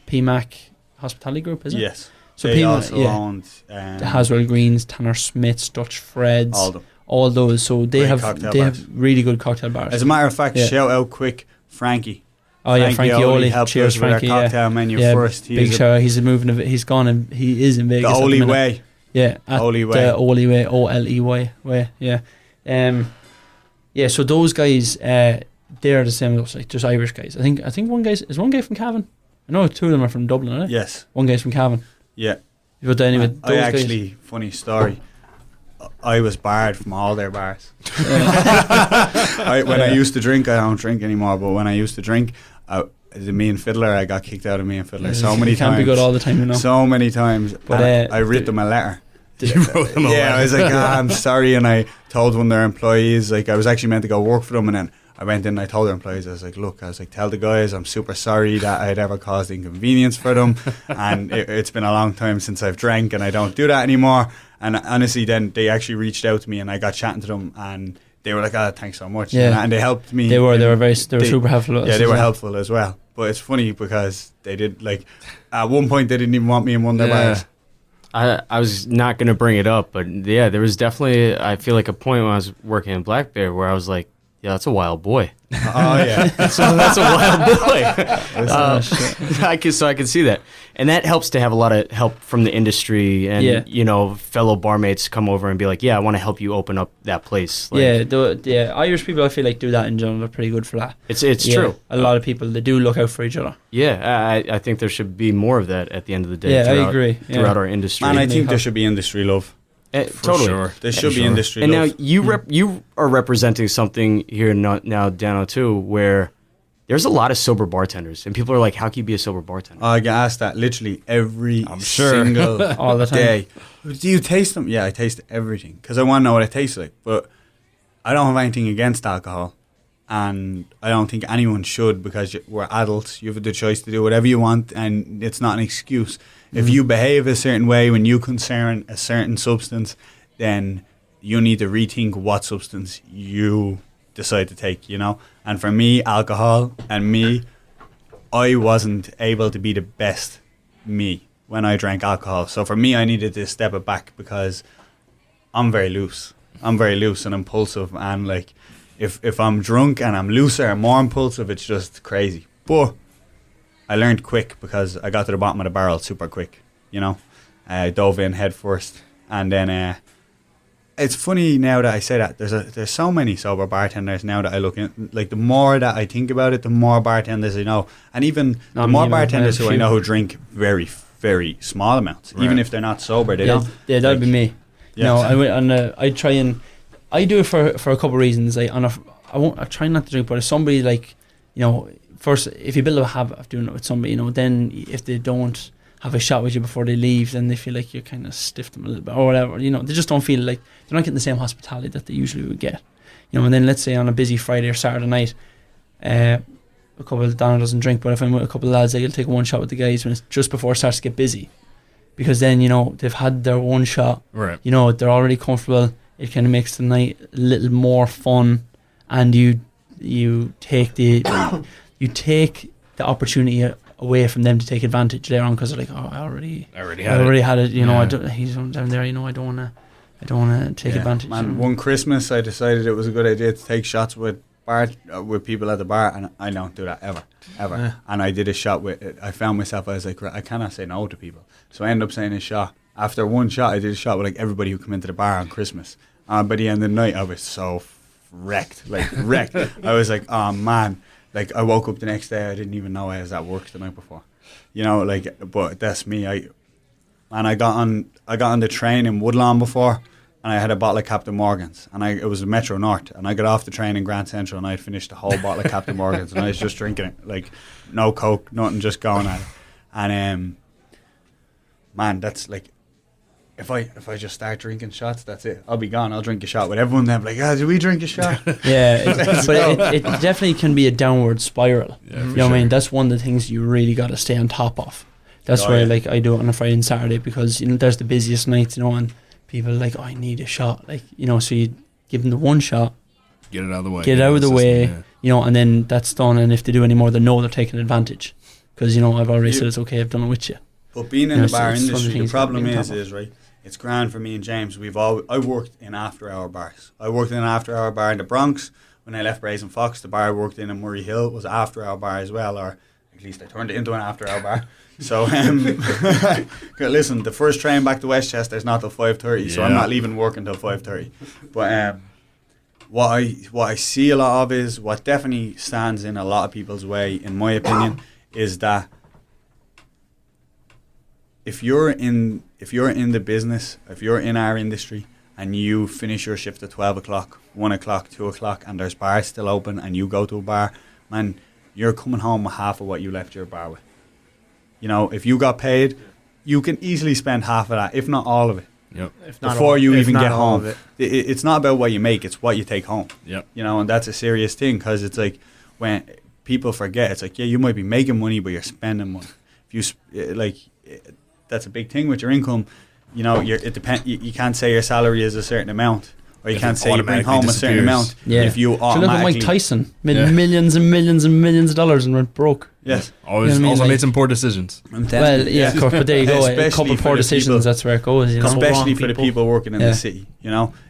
PMAC Hospitality Group, is it? Yes. So they PMAC, also owned the Haswell Greens, Tanner Smiths, Dutch Freds, all them. all those. So they Great have cocktail have really good cocktail bars. As a matter of fact, shout out quick Frankie. Oh yeah, Frankie Oli helped cheers, us with Frankie. our cocktail menu yeah, first. Big shout out. He's moving. He's gone and he is in Vegas. The at Oli minute. way. Yeah, at Oli way. the Oli way. OLEY way. Yeah. Yeah. So those guys, they're the same. Like just Irish guys. I think one guy from Cavan. I know 2 of them are from Dublin, right? Yes. One guy's from Cavan. Yeah. But anyway, those I actually, guys, funny story. I was barred from all their bars. When I used to drink, I don't drink anymore. But when I used to drink, the Mean Fiddler, I got kicked out of Mean Fiddler so many times. Can't be good all the time, you know. So many times. But I wrote them a letter. You wrote them a letter. I was like, I'm sorry, and I told one of their employees, like I was actually meant to go work for them, and then I went in and I told their employees, I was like, tell the guys I'm super sorry that I'd ever caused inconvenience for them, and it's been a long time since I've drank, and I don't do that anymore. And honestly, then they actually reached out to me, and I got chatting to them, and they were like, thanks so much. Yeah. And they helped me. They were super helpful. Yeah, they were helpful as well. But it's funny because they did, like, at one point they didn't even want me in one of their bars. I was not going to bring it up, but yeah, there was definitely, I feel like, a point when I was working in Black Bear where I was like, yeah, that's a wild boy. Oh, yeah. that's a wild boy. So I can see that. And that helps to have a lot of help from the industry and, fellow barmates come over and be like, yeah, I want to help you open up that place. Like, Irish people, I feel like, do that in general. They're pretty good for that. It's true. A lot of people, they do look out for each other. Yeah, I think there should be more of that at the end of the day. Yeah, I agree. Throughout our industry. And I think there should be industry love. Totally. Sure. There should be industry and love. now you are representing something here now, Dano, too, where there's a lot of sober bartenders, and people are like, how can you be a sober bartender? I get asked that literally every single all the time. day. Do you taste them? Yeah, I taste everything because I want to know what it tastes like. But I don't have anything against alcohol, and I don't think anyone should because we're adults. You have the choice to do whatever you want, and it's not an excuse. If you behave a certain way when you concern a certain substance, then you need to rethink what substance you decide to take, And for me, alcohol and me, I wasn't able to be the best me when I drank alcohol. So for me, I needed to step it back because I'm very loose. I'm very loose and impulsive. And like, if I'm drunk and I'm looser and more impulsive, it's just crazy. But I learned quick because I got to the bottom of the barrel super quick, I dove in head first. And then it's funny now that I say that. There's so many sober bartenders now that I look in. Like, the more that I think about it, the more bartenders I know. And even the more bartenders who I know who drink very, very small amounts. Right. Even if they're not sober, they don't. Yeah, that'd be me. Yeah. No, I try and... I do it for a couple of reasons. I try not to drink, but if somebody, like, first, if you build a habit of doing it with somebody, then if they don't have a shot with you before they leave, then they feel like you kind of stiff them a little bit or whatever. They just don't feel like they're not getting the same hospitality that they usually would get. And then let's say on a busy Friday or Saturday night, a couple of Dano doesn't drink, but if I'm with a couple of lads, I'll take one shot with the guys when it's just before it starts to get busy, because then they've had their one shot. Right. They're already comfortable. It kind of makes the night a little more fun, and you take the opportunity away from them to take advantage later on because they're like, oh, I already had it. He's down there. I don't want to take advantage. Man, one Christmas I decided it was a good idea to take shots with people at the bar, and I don't do that ever. Yeah. And I did a shot with. I found myself. I was like, I cannot say no to people, so I ended up saying a shot. After one shot, I did a shot with like everybody who came into the bar on Christmas. By the end of the night, I was so wrecked. I was like, oh man. Like, I woke up the next day, I didn't even know I was at work the night before. But that's me. I got on the train in Woodlawn before, and I had a bottle of Captain Morgan's, and it was a Metro North, and I got off the train in Grand Central, and I had finished the whole bottle of Captain Morgan's, and I was just drinking it, like, no Coke, nothing, just going at it. And man, that's like, if I just start drinking shots, that's it. I'll be gone. I'll drink a shot with everyone. Then like, did we drink a shot? Yeah, but it definitely can be a downward spiral. Yeah, what I mean? That's one of the things you really got to stay on top of. That's why like I do it on a Friday and Saturday, because there's the busiest nights, and people are like, oh, I need a shot, so you give them the one shot, get it out of the way. Get it out of the way. and then that's done. And if they do any more, they know they're taking advantage, because I've already said it's okay. I've done it with you. But being in the bar it's one of the industry, the things problem you have to is right. It's grand for me and James. I worked in after-hour bars. I worked in an after-hour bar in the Bronx. When I left Brazen Fox, the bar I worked in Murray Hill was an after-hour bar as well, or at least I turned it into an after-hour bar. So, listen, the first train back to Westchester is not till 5:30, so I'm not leaving work until 5:30. But what I see a lot of is, what definitely stands in a lot of people's way, in my opinion, is that if you're in the business, if you're in our industry, and you finish your shift at 12 o'clock, 1 o'clock, 2 o'clock, and there's bars still open, and you go to a bar, man, you're coming home with half of what you left your bar with. If you got paid, you can easily spend half of that, if not all of it. Yep. Before you even get home. It's not about what you make, it's what you take home. Yep. And that's a serious thing, because it's like, when people forget, it's like, yeah, you might be making money, but you're spending money. If you, that's a big thing with your income. It depends. You can't say your salary is a certain amount, or you can't say you bring home a certain amount. Yeah. If you So look at automatically, Mike Tyson, made millions and millions and millions of dollars and went broke. yes, Always, also made some poor decisions. Well, yeah, of course, but there you go. A Especially couple for poor the decisions, people- that's where it goes. especially for the people. people working in the city.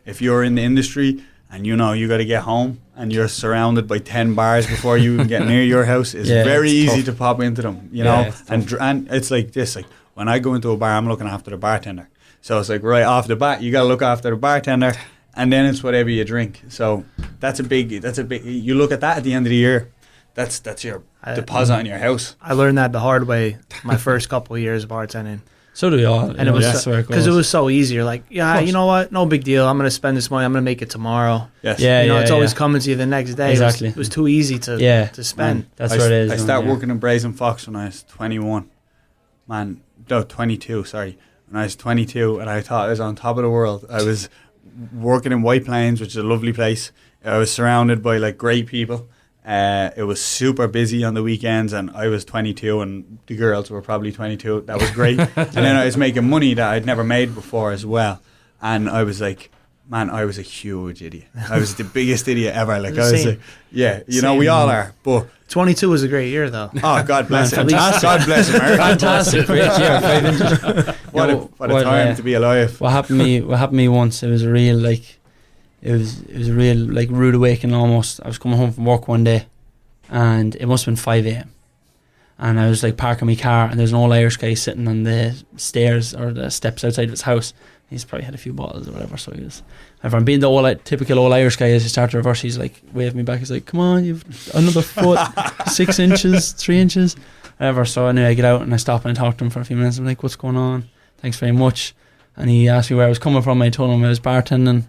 If you're in the industry and you got to get home and you're surrounded by 10 bars before you even get near your house, it's very it's easy tough. to pop into them. And it's like this. Like, when I go into a bar, I'm looking after the bartender. So it's like, right off the bat, you got to look after the bartender, and then it's whatever you drink. So that's a big. You look at that at the end of the year. That's your deposit on your house. I learned that the hard way my first couple of years of bartending. So do we all. And it was that's where it because it goes. was so easy. You're like, yeah, you know what? No big deal. I'm going to spend this money. I'm going to make it tomorrow. Yes. Yeah, It's always coming to you the next day. Exactly. It was too easy to spend. That's what it is. I started working in Brazen Fox when I was 21. 22, sorry. When I was 22, and I thought I was on top of the world. I was working in White Plains, which is a lovely place. I was surrounded by great people. It was super busy on the weekends, and I was 22, and the girls were probably 22. That was great. And then I was making money that I'd never made before as well. And I was like, man, I was a huge idiot. I was the biggest idiot ever. We all are. But 22 was a great year, though. oh, God bless him. fantastic. God bless America. Fantastic, great year. 5 inches. What a time to be alive. What happened to me once? It was a real rude awakening almost. I was coming home from work one day, and it must have been 5 a.m. And I was parking my car, and there's an old Irish guy sitting on the stairs or the steps outside of his house. He's probably had a few bottles or whatever, so he was. If I'm being the typical old Irish guy, as he started to reverse, he's waving me back. He's like, "Come on, you've another foot, 6 inches, 3 inches, whatever." So anyway, I get out and I stop and I talk to him for a few minutes. I'm like, "What's going on? Thanks very much." And he asked me where I was coming from. I told him I was bartending,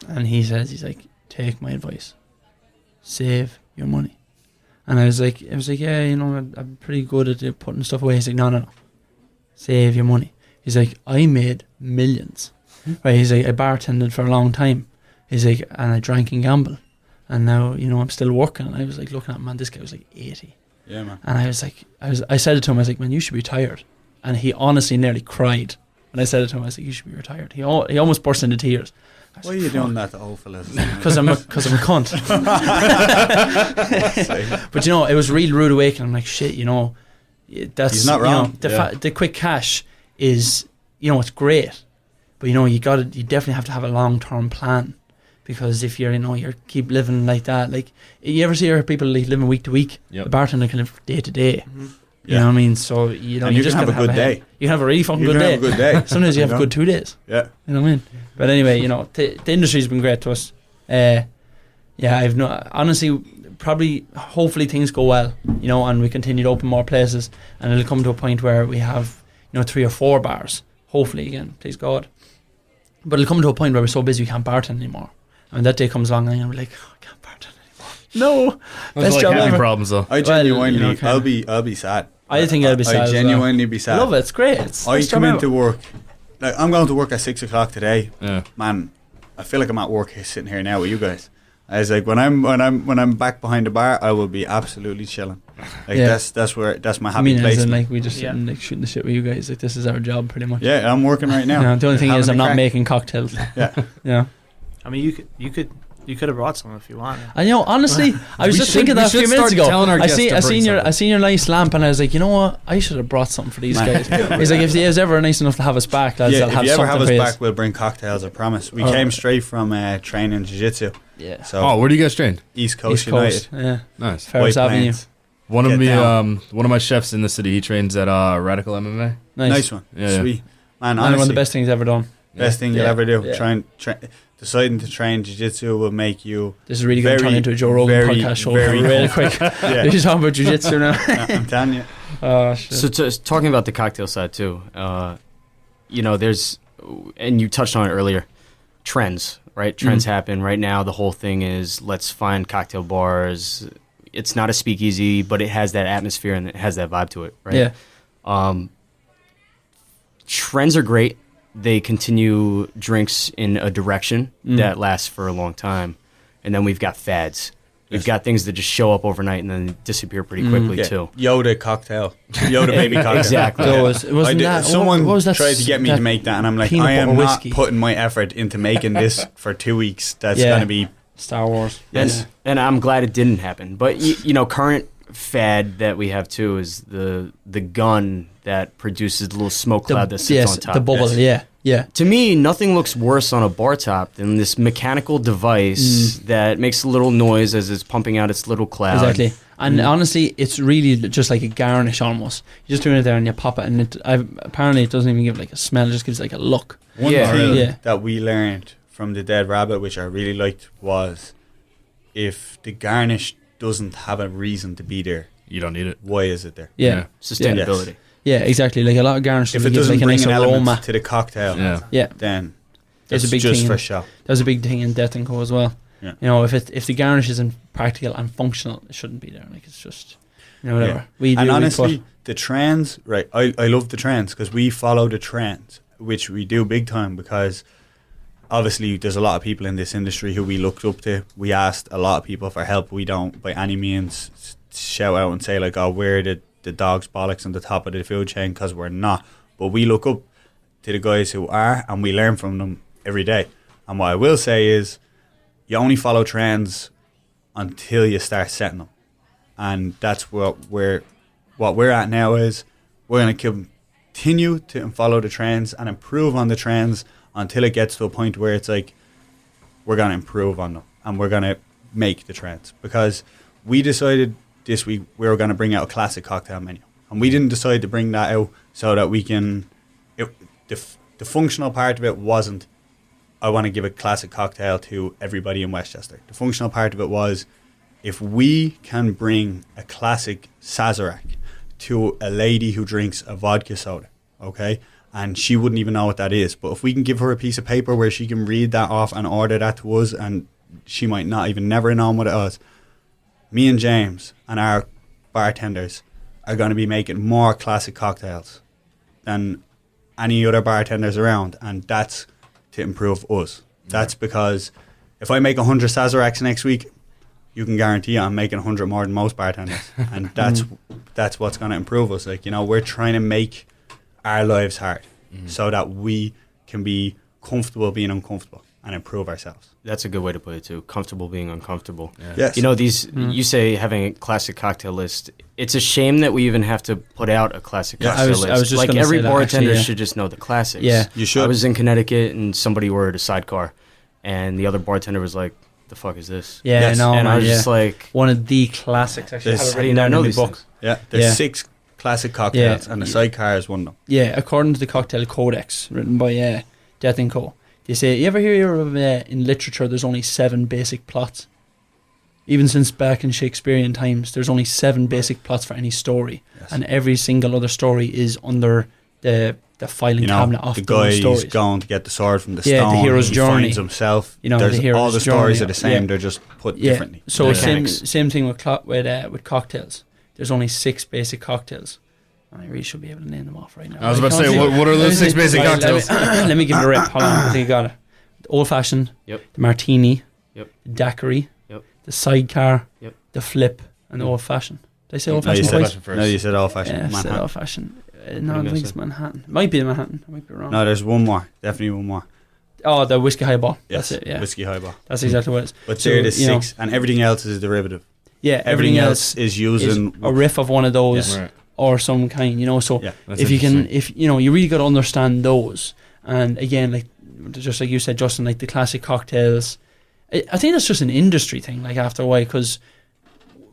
and he's like, "Take my advice, save your money." And I was like, "Yeah, I'm pretty good at putting stuff away." He's like, "No, save your money." He's like, "I made millions." Right, he's like, "I bartended for a long time." He's like, "And I drank and gambled. And now, I'm still working." And I was looking at him, man, this guy was 80. Yeah, man. And I was I said it to him, I was like, "Man, you should be retired." And he honestly nearly cried. And I said it to him, I was like, "You should be retired." He almost burst into tears. Why are you doing that to old fellas? Because I'm a cunt. But it was really rude awakening. I'm like, shit, that's He's not wrong. The quick cash is, it's great, but you definitely have to have a long-term plan, because if you're keep living like that, you ever see people living week to week, the bartender can live day to day. You know what I mean? So you just can have a good day. You can have a really fucking good day. Have a good day. Sometimes you have a good 2 days. Yeah. You know what I mean? But anyway, the industry's been great to us. I've honestly, probably, hopefully things go well, and we continue to open more places, and it'll come to a point where we have, 3 or 4 bars, hopefully again, please God. But it'll come to a point where we're so busy we can't bartend anymore. And that day comes along and I'm like, I can't bartend anymore. No. Best job ever. Problems though. I genuinely, I'll be sad. I think I'll be sad. I genuinely be sad. I love it. It's great. It's I come into work. I'm going to work at 6 o'clock today. Yeah. Man, I feel like I'm at work sitting here now with you guys. I was like, when I'm back behind the bar, I will be absolutely chilling. That's my happy place. As in, we just sitting shooting the shit with you guys. This is our job pretty much. Yeah, I'm working right now. The only thing is I'm not making cocktails. Yeah. Yeah. I mean, you could You could have brought some if you wanted. And honestly, I was just thinking that a few minutes ago. I seen your nice lamp, and I was like, you know what? I should have brought something for these guys. He's like, if he was ever nice enough to have us back, lads, I'll have something. If you ever have us for back, we'll bring cocktails. I promise. We came straight from training jiu-jitsu. Yeah. So where do you guys train? East Coast United. Yeah. Nice. Ferris Avenue. One of my chefs in the city, he trains at Radical MMA. Nice one. Yeah, sweet. Man, honestly, one of the best things ever done. Best thing you'll ever do. Yeah. Deciding to train jiu-jitsu will make you. This is really going to turn into a Joe Rogan podcast show really quick. You're talking about jiu-jitsu now. I'm telling you. Oh, shit. So talking about the cocktail side too, there's, and you touched on it earlier, trends, right? Trends happen right now. The whole thing is let's find cocktail bars. It's not a speakeasy, but it has that atmosphere and it has that vibe to it, right? Yeah. Trends are great. They continue drinks in a direction that lasts for a long time. And then we've got fads. We've got things that just show up overnight and then disappear pretty quickly too. Yoda cocktail. Yoda baby cocktail. Exactly. Someone tried to get me to make that, and I'm like, I am not putting my effort into making this for 2 weeks. That's going to be Star Wars. Yes. And I'm glad it didn't happen. But, current fad that we have too is the gun that produces the little smoke cloud that sits on top. The bubble, yeah. To me, nothing looks worse on a bar top than this mechanical device that makes a little noise as it's pumping out its little cloud. Exactly. And honestly, it's really just like a garnish almost. You're just doing it there and you pop it, and apparently it doesn't even give like a smell, it just gives like a look. One thing that we learned from the Dead Rabbit, which I really liked, was if the garnish doesn't have a reason to be there, you don't need it. Why is it there? Yeah. Sustainability. Yes. Yeah, exactly. Like a lot of garnishes, if it doesn't like a bring nice an aroma element to the cocktail, then there's it's a big just thing for show. There's a big thing in Death and Co as well. Yeah. If the garnish isn't practical and functional, it shouldn't be there. Like it's just whatever. Yeah. And honestly, the trends, right? I love the trends because we follow the trends, which we do big time because obviously there's a lot of people in this industry who we looked up to. We asked a lot of people for help. We don't by any means shout out and say like, oh, we're the dog's bollocks on the top of the food chain, because we're not. But we look up to the guys who are, and we learn from them every day. And what I will say is, you only follow trends until you start setting them. And that's what we're at now is we're going to continue to follow the trends and improve on the trends until it gets to a point where it's like we're going to improve on them and we're going to make the trends. Because we decided this week we were going to bring out a classic cocktail menu. And we didn't decide to bring that out so that we can... The functional part of it wasn't, I want to give a classic cocktail to everybody in Westchester. The functional part of it was, if we can bring a classic Sazerac to a lady who drinks a vodka soda, okay, and she wouldn't even know what that is, but if we can give her a piece of paper where she can read that off and order that to us, and she might not even never know what it was, me and James and our bartenders are going to be making more classic cocktails than any other bartenders around, and that's to improve us. That's because if I make 100 Sazeracs next week, you can guarantee I'm making 100 more than most bartenders, and that's what's going to improve us. Like, we're trying to make our lives hard so that we can be comfortable being uncomfortable and improve ourselves. That's a good way to put it too. Comfortable being uncomfortable. Yeah. Yes. You say having a classic cocktail list. It's a shame that we even have to put out a classic cocktail list. I was just like every bartender actually, should just know the classics. Yeah, you should. I was in Connecticut and somebody ordered a sidecar, and the other bartender was like, "The fuck is this?" Yeah, yes. no, and I was just like, one of the classics. Actually, I have it written down in the book. Yeah, there's 6 classic cocktails, and the sidecar is one of them. Yeah, according to the Cocktail Codex, written by Death and Co. They say, you ever hear of in literature there's only 7 basic plots? Even since back in Shakespearean times, there's only 7 basic plots for any story. Yes. And every single other story is under the filing cabinet of those stories. The guy is going to get the sword from the stone. The hero's journey. He finds himself. All the stories are the same. They're just put differently. So same thing with cocktails. There's only 6 basic cocktails. I really should be able to name them off right now. I was about to say, what are those 6 basic cocktails? Let me give it a rip. Hold on, I think I got it. The old fashioned, the martini, the daiquiri, the sidecar, the flip, and the old fashioned. Did I say old fashioned twice? No, you said old fashioned. Yeah, I said old fashioned. No, I think it's Manhattan. It might be Manhattan. I might be wrong. No, there's one more. Definitely one more. Oh, the whiskey highball. Yes, That's it. Yeah, whiskey highball. that's exactly what it is. But So, they're the you know, 6, and everything else is a derivative. Yeah, Everything else is is using a riff of one of those Right. or some kind. You know, so Yeah, That's if you can, interesting. if you know, you really got to understand those. And again, like just like you said, Justin, like the classic cocktails. I think that's just an industry thing. Like after a while, because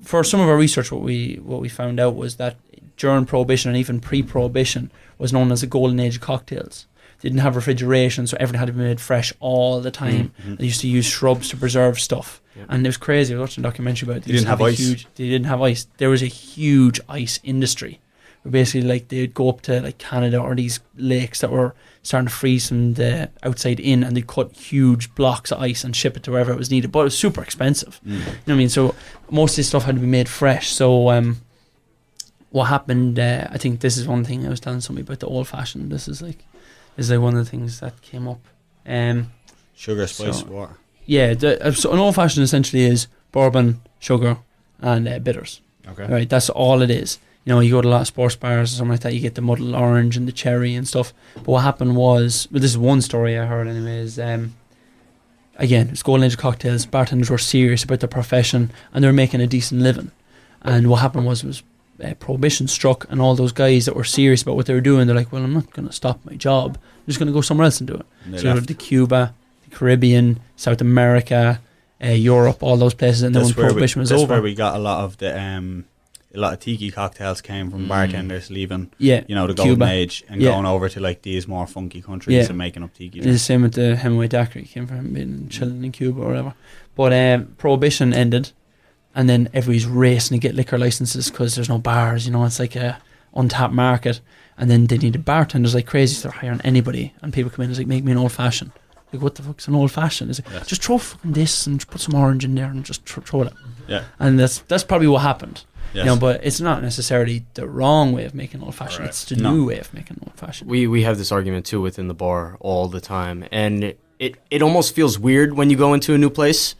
for some of our research, what we found out was that during Prohibition and even pre-Prohibition was known as the golden age of cocktails. They didn't have refrigeration, so everything had to be made fresh all the time. They used to use shrubs to preserve stuff, and it was crazy. I was watching a documentary about it. They didn't have ice. They didn't have ice. There was a huge ice industry. Where basically, like they'd go up to like Canada or these lakes that were starting to freeze from the outside in, and they'd cut huge blocks of ice and ship it to wherever it was needed. But it was super expensive. You know what I mean? So most of this stuff had to be made fresh. So what happened? I think this is one thing I was telling somebody about the old fashioned. This is like one of the things that came up. Sugar, spice, So- water. Yeah, so an old fashioned essentially is bourbon, sugar, and bitters. Okay. Right, that's all it is. You know, you go to a lot of sports bars or something like that, you get the muddled orange and the cherry and stuff. But what happened was, well, this is one story I heard anyways, again, it's golden age of cocktails, bartenders were serious about their profession and they were making a decent living. And what happened was Prohibition struck, and all those guys that were serious about what they were doing, they're like, well, I'm not going to stop my job. I'm just going to go somewhere else and do it. And they So left. the Cuba, the Caribbean, South America, Europe, all those places. And then when That's where Prohibition was that's over. where we got a lot of the a lot of tiki cocktails came from bartenders leaving, Yeah, you know, the golden Cuba. age and Yeah. going over to like these more funky countries Yeah. and making up tiki It's the drinks. same with the Hemingway daiquiri. Came from being chilling in Cuba or whatever. But Prohibition ended, and then everybody's racing to get liquor licenses because there's no bars. You know, it's like a untapped market. And then they needed bartenders like crazy, so they're hiring anybody. And people come in and it's like, make me an old fashioned. Like, what the fuck's an old fashioned? It's like, Yeah. just throw fucking this and put some orange in there and just throw it up. Yeah. And that's probably what happened. Yes. You know, but it's not necessarily the wrong way of making old fashioned. Right. It's the No. new way of making old fashioned. We have this argument too within the bar all the time, and it almost feels weird when you go into a new place,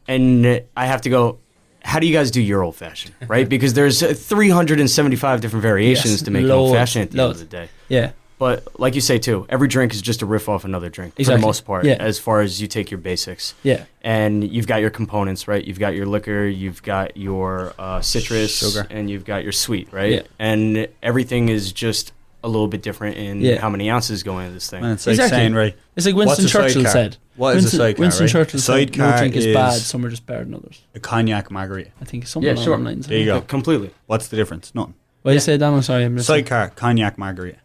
and I have to go, how do you guys do your old fashioned, right? Because there's 375 different variations Yes, to make an old loads, fashioned at the end loads. of the day. Yeah. But like you say too, every drink is just a riff off another drink for Exactly. the most part. Yeah. As far as you take your basics, Yeah. and you've got your components, right? You've got your liquor, you've got your citrus, Sugar. and you've got your sweet, right? Yeah. And everything is just a little bit different in Yeah. how many ounces go into this thing. And it's like Exactly. saying, right, It's like What's Winston a Churchill sidecar? said. what is a sidecar, Winston right? Churchill A said, no sidecar drink is is bad, some are just better than others. a cognac margarita. I think it's something Yeah, along sure. those lines. There you go. Completely. What's the difference? Nothing. What you say, Dan? I'm sorry. I'm just Sidecar, cognac margarita.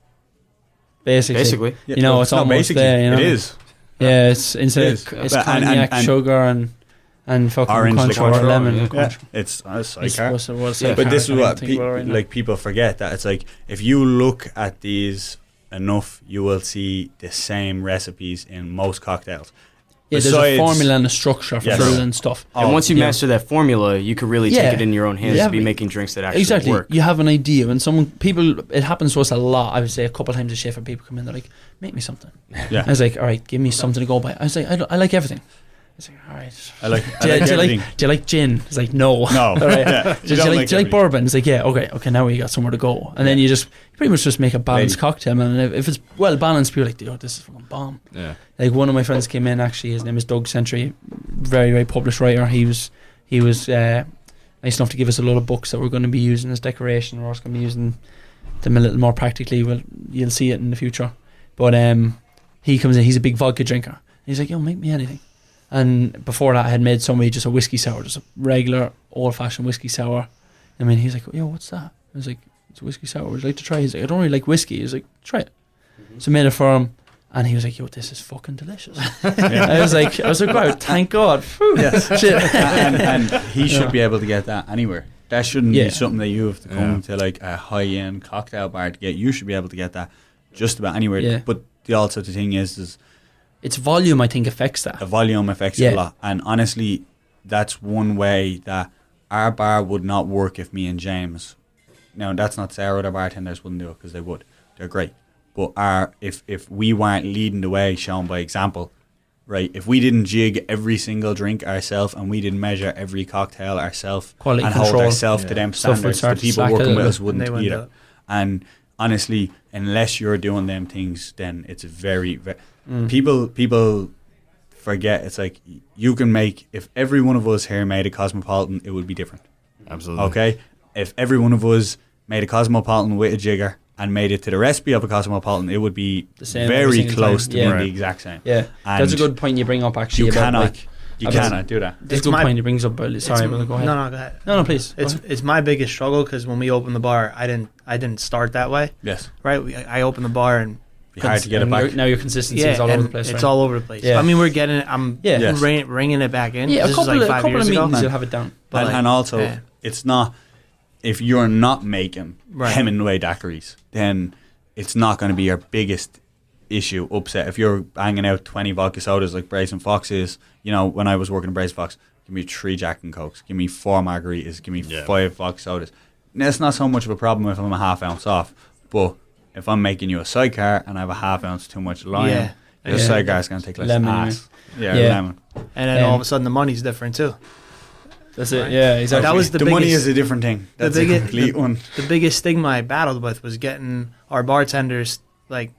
Basically. You know, it's not almost basically, there, you know? It is. Yeah, it's instead It is. of it's But- and- cognac, and- sugar, and fucking Orange contra liqueur, or lemon. yeah. Contra. It's a It's sidecar. what's Yeah. sidecar, But this I is can't what think about it right now. like people forget, that it's like if you look at these enough, you will see the same recipes in most cocktails. Yeah, there's a Besides- formula and a structure for Yes. filling stuff. And once you yeah. master that formula, you could really Yeah. take it in your own hands Yeah. to be making drinks that actually Exactly. work. You have an idea. When it happens to us a lot. I would say a couple of times a shift, and people come in, they're like, "Make me something." Yeah, I was like, "All right, give me something to go by." I was like, "I like everything." I was like, "All right." I like Do you everything. like gin? It's like, no. No, All right. yeah, Do you don't like everything. bourbon? It's like, yeah, okay, now we got somewhere to go. And then you pretty much just make a balanced Ready. cocktail, man. And if it's well balanced, people are like, oh, this is fucking bomb. Yeah. Like one of my friends came in, actually, his name is Doug Sentry, very, very published writer. He was nice enough to give us a lot of books that we're going to be using as decoration. We're also going to be using them a little more practically. Well, you'll see it in the future. But he comes in, he's a big vodka drinker. He's like, yo, make me anything. And before that, I had made somebody just a whiskey sour, just a regular old-fashioned whiskey sour. I mean, he's like, yo, what's that? I was like, it's a whiskey sour. Would you like to try? He's like, I don't really like whiskey. He's like, try it. So I made it for him, and he was like, yo, this is fucking delicious. I was like, wow, thank God. Phew. Yes. Shit. and he should be able to get that anywhere. That shouldn't Yeah. be something that you have to come Yeah. to like a high-end cocktail bar to get. You should be able to get that just about anywhere. Yeah. But the thing is It's volume, I think, affects that. the volume affects Yeah. it a lot. And honestly, that's one way that our bar would not work if me and James. Now, that's not to say our other bartenders wouldn't do it, because they would. They're great. But if we weren't leading the way, shown by example, right? If we didn't jig every single drink ourselves and we didn't measure every cocktail ourselves Quality and control. hold ourselves to Yeah. them Stuff would standards, the start to people slack a working with little us bit. wouldn't They wouldn't do either. it. And honestly, unless you're doing them things, then it's very, very people forget. It's like you can make, if every one of us here made a Cosmopolitan, it would be different. Absolutely. Okay, if every one of us made a Cosmopolitan with a jigger and made it to the recipe of a Cosmopolitan, it would be The same very every single close time. to Yeah. being Right. the exact same. Yeah, And that's a good point you bring up. Actually, You about, cannot, like, you about- cannot do that. That's a good point he brings up. Sorry, brother, go ahead. No, go ahead. No, please. Go It's ahead. it's my biggest struggle because when we opened the bar, I didn't start that way. Yes, Right, I opened the bar and be hard to get it And back. now your consistency is all over and the place. It's right? all over the place. Yeah. I mean, we're getting it. I'm Yeah. Yes. ringing it back in. Yeah, a This couple, is like of, 5 couple years of ago. meetings you'll have it down. But And, like, and also, yeah. it's not, if you're not making Right. Hemingway daiquiris, then it's not going to be your biggest issue, upset. If you're banging out 20 vodka sodas like Brazen Fox is, you know, when I was working at Brazen Fox, give me 3 Jack and Cokes, give me 4 margaritas, give me 5 vodka sodas. And it's not so much of a problem if I'm a half ounce off, but if I'm making you a sidecar and I have a half ounce too much lime, Yeah. your Yeah. sidecar is going to take less Lemon, ass. Yeah, Yeah. lemon. And then all of a sudden the money's different too. That's it. Yeah, exactly. That was the money biggest- is a different thing. the That's a biggest- complete one. The biggest stigma I battled with was getting our bartenders, like,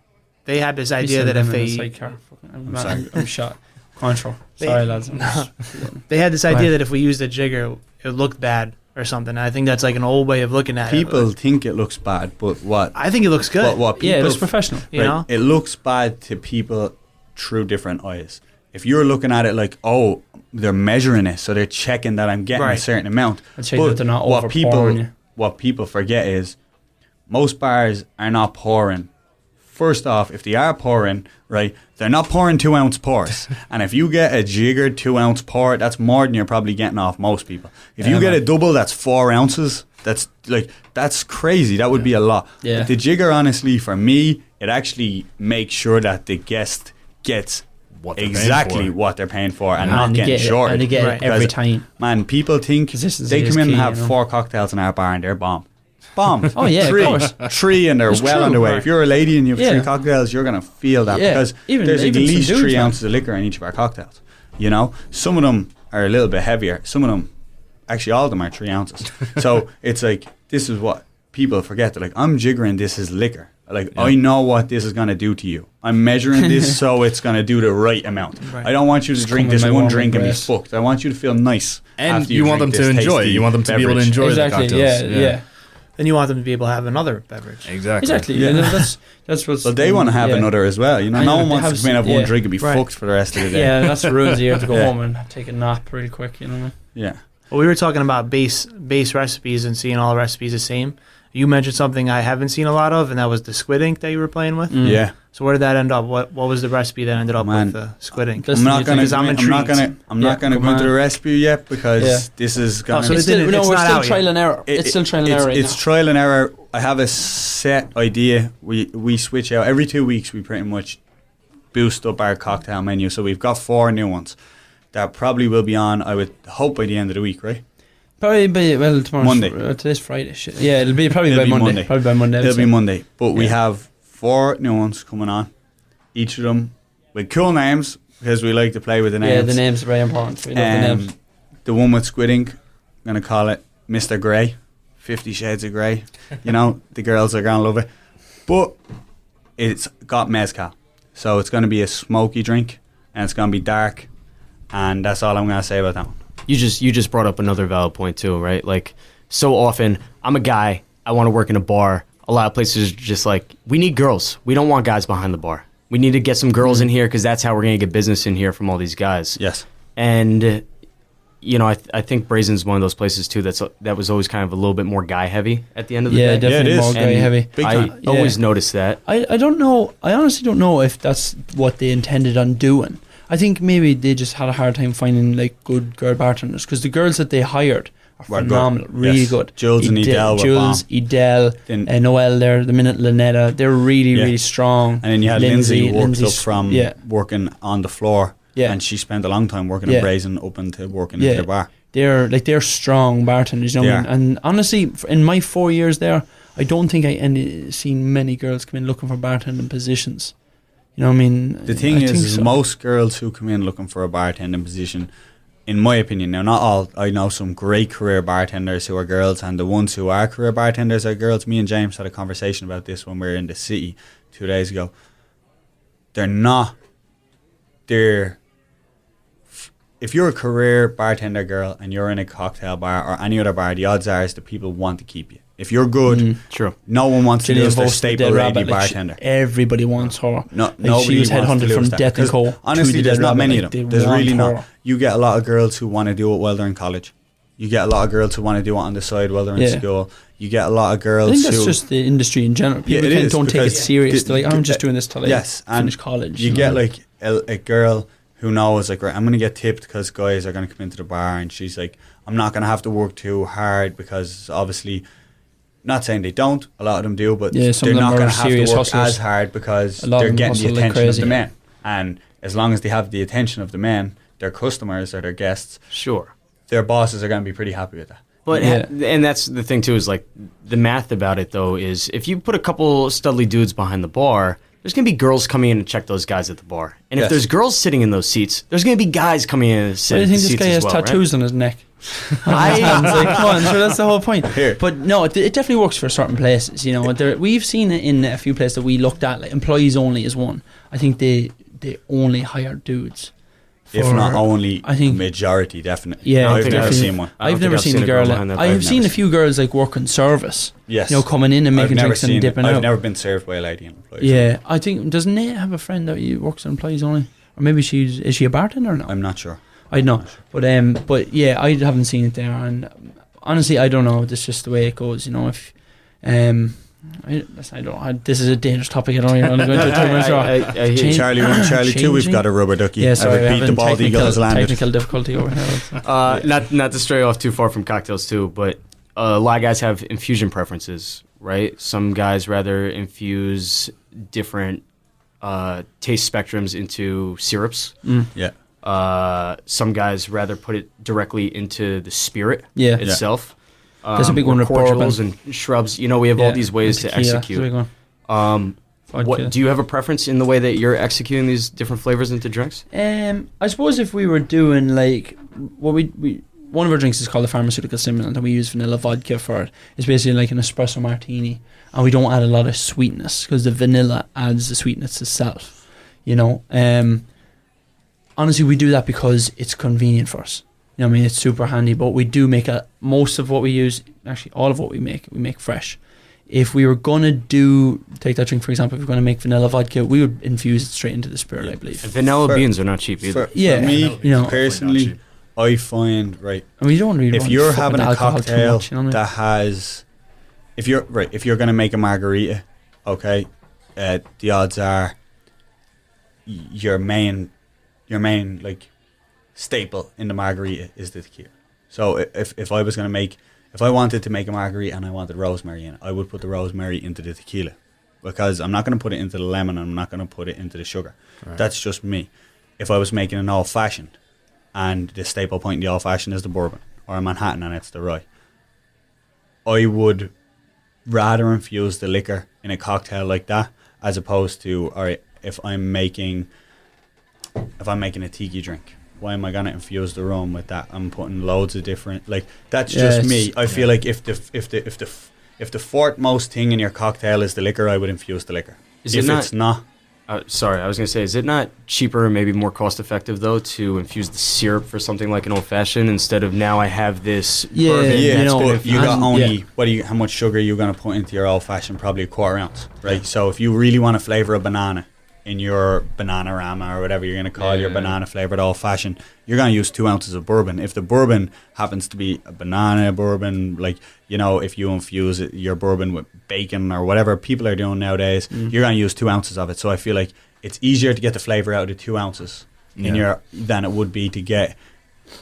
they had this idea that if I'm sorry. I'm shot. Control. They- Sorry, lads. they had this Go idea ahead. that if we used a jigger, it looked bad or something. I think that's like an old way of looking at People it. think it looks bad, but what? I think it looks good. What people Yeah, it was professional. You right, know? it looks bad to people through different eyes. If you're looking at it like, oh, they're measuring it, so they're checking that I'm getting a Right. certain amount. I'd say that they're not over-pouring you. what people forget is most bars are not pouring. First off, if they are pouring, right, they're not pouring 2 ounce pours. And if you get a jiggered 2 ounce pour, that's more than you're probably getting off most people. If you get a double, that's 4 ounces. That's crazy. That would be a lot. Yeah. But the jigger, honestly, for me, it actually makes sure that the guest gets What they're paying exactly for. what they're paying for and And not they getting get it, short. and they get it every time. Man, people think Consistency they is come in key, and have you know. 4 cocktails in our bar and they're bomb. Bomb. Oh, yeah, of 3. course. 3 and they're It's well true, underway. right. If you're a lady and you have Yeah. 3 cocktails, you're going to feel that Yeah, because even- there's even at some least dudes, 3 man. ounces of liquor in each of our cocktails. You know, some of them are a little bit heavier. Some of them, actually all of them are 3 ounces. So it's like, this is what people forget. They're like, I'm jiggering this is liquor. Like, I know what this is going to do to you. I'm measuring this so it's going to do the right amount. Right. I don't want you to drink come in this my one warm drink and be breath. fucked. I want you to feel nice. And after you want them drink to this enjoy. tasty You want them to be able to beverage. enjoy Exactly. the Yeah, cocktails. yeah. Then you want them to be able to have another beverage. Exactly. Exactly. Yeah. And that's what's. But they want to have yeah. another as well. You know, I no know, one they wants have to come in and have yeah. one drink and be Right. fucked for the rest of the day. Yeah, that's ruins you have to go Yeah. home and take a nap really quick. You know. Yeah. Well, we were talking about base recipes and seeing all the recipes the same. You mentioned something I haven't seen a lot of, and that was the squid ink that you were playing with. Mm. Yeah. So where did that end up? What was the recipe that ended up Man. with the squid ink? That's I'm not gonna. because I'm I'm not intrigued. gonna. I'm Yeah, not gonna good go into man. the recipe yet because Yeah. this is gonna. so It's it still, didn't- no, it's we're not still out trial yet. and error. It's still trial and error right It's now. trial and error. I have a set idea. We switch out every 2 weeks. We pretty much boost up our cocktail menu. So we've got 4 new ones that probably will be on. I would hope by the end of the week, right? Probably by tomorrow's Monday. Today's Friday. Shit. Yeah, it'll be probably It'll by be Monday. Monday. Probably by Monday. It'll be Monday. But we Yeah. have 4 new ones coming on. Each of them with cool names because we like to play with the names. Yeah, the names are very important. We love the names. The one with squid ink, I'm going to call it Mr. Grey. 50 Shades of Grey. You know, the girls are going to love it. But it's got mezcal. So it's going to be a smoky drink and it's going to be dark. And that's all I'm going to say about that one. You just brought up another valid point too, right? Like, so often I'm a guy, I want to work in a bar. A lot of places are just like, we need girls. We don't want guys behind the bar. We need to get some girls in here because that's how we're going to get business in here from all these guys. Yes. And you know, I think Brazen's one of those places too that was always kind of a little bit more guy heavy at the end of the Yeah, day. definitely it is. more guy And heavy. Big I time. always Yeah. noticed that. I don't know. I honestly don't know if that's what they intended on doing. I think maybe they just had a hard time finding like good girl bartenders because the girls that they hired are Were good. phenomenal, really Yes. good. Jules and Edel were Jules, bomb. Edel, Then- Noel there, the minute Lynetta, they're really, Yeah. really strong. And then you had Lindsay who worked Lindsay's- up from yeah. working on the floor. Yeah. And she spent a long time working Yeah. in Brazen up into working Yeah. in the bar. They're strong bartenders, you know. They what I mean? are. And honestly, in my 4 years there, I don't think I seen many girls come in looking for bartending positions. You know what I mean? The thing I is think so. most girls who come in looking for a bartending position in my opinion, now not all, I know some great career bartenders who are girls, and the ones who are career bartenders are girls. Me and James had a conversation about this when we were in the city 2 days ago. If you're a career bartender girl and you're in a cocktail bar or any other bar, the odds are is that people want to keep you. If you're good, true. No one wants to lose their Vos, staple Dead lady Rabbit, bartender. Everybody wants her. Nobody she was wants headhunted to from lose that. Death and Co. Honestly, to there's Dead not Rabbit, many like, of them. they There's want really her. not. You get a lot of girls who want to do it while they're in college. You get a lot of girls who want to do it on the side while they're in school. You get a lot of girls I think that's who... just the industry in general. People don't take it serious. They're like, I'm just doing this till I finish college. You get like a girl who knows, like, right, I'm going to get tipped because guys are going to come into the bar, and she's like, I'm not going to have to work too hard because obviously... Not saying they don't, a lot of them do, but they're not going to have to work hustlers. as hard because they're getting the attention of the men. And as long as they have the attention of the men, their customers or their guests, Sure. their bosses are going to be pretty happy with that. But and that's the thing too, is like the math about it though is if you put a couple studly dudes behind the bar, there's going to be girls coming in and check those guys at the bar. And if there's girls sitting in those seats, there's going to be guys coming in and sit I at think the this seats guy as has well, tattoos right? on his neck. Come on, so that's the whole point. Here. But no, it definitely works for certain places. You know, we've seen it in a few places that we looked at. Like employees only is one. I think they only hire dudes. If not only, I think majority, definitely. Yeah, I've never definitely. seen one. I've never seen a girl. I've seen a few girls like working service. Yes. You know, coming in and making drinks and dipping out. I've never been served by a lady in employees. Yeah, I think doesn't Nate have a friend that works in employees only, or maybe is she a bartender or no? I'm not sure. I know, but yeah, I haven't seen it there, and honestly, I don't know. That's just the way it goes, you know. If I don't. This is a dangerous topic. I don't even want to go into it too much. Charlie 1, Charlie 2. We've got a rubber ducky. Yeah, sorry, I repeat, the bald eagle has landed. Technical difficulty over here. Not to stray off too far from cocktails too, but a lot of guys have infusion preferences, right? Some guys rather infuse different taste spectrums into syrups. Yeah. Some guys rather put it directly into the spirit itself. There's a big one with cordials bourbon and shrubs. You know, we have all these ways to execute. What do you have a preference in the way that you're executing these different flavors into drinks? I suppose if we were doing like what we one of our drinks is called the pharmaceutical stimulant, and we use vanilla vodka for it. It's basically like an espresso martini, and we don't add a lot of sweetness because the vanilla adds the sweetness itself. You know, honestly, we do that because it's convenient for us. You know what I mean? It's super handy, but we do make most of what we use, actually all of what we make fresh. If we were going to take that drink, for example, if we were going to make vanilla vodka, we would infuse it straight into the spirit, I believe. Vanilla beans are not cheap either. For me, you know, personally, I find, right, I mean, you don't really if you're having a cocktail much, you know what I mean? that has, if you're going to make a margarita, okay, the odds are your main like staple in the margarita is the tequila. So if I wanted to make a margarita and I wanted rosemary in it, I would put the rosemary into the tequila because I'm not going to put it into the lemon and I'm not going to put it into the sugar. Right. That's just me. If I was making an old fashioned and the staple point in the old fashioned is the bourbon or a Manhattan and it's the rye, I would rather infuse the liquor in a cocktail like that as opposed to, all right, if I'm making a tiki drink, why am I gonna infuse the rum with that? I'm putting loads of different, like, that's just me. I feel like if the fourth most thing in your cocktail is the liquor, I would infuse the liquor. It's not. Sorry, I was gonna say, is it not cheaper and maybe more cost effective though to infuse the syrup for something like an old fashioned instead of now I have this bourbon? Yeah, but you got only how much sugar you're gonna put into your old fashioned? Probably a quarter ounce, right? Yeah. So if you really want to flavor a banana in your banana rama or whatever you're going to call your banana flavored old fashioned, you're going to use 2 ounces of bourbon. If the bourbon happens to be a banana bourbon, like, you know, if you infuse your bourbon with bacon or whatever people are doing nowadays, you're going to use 2 ounces of it. So I feel like it's easier to get the flavor out of the 2 ounces than it would be to get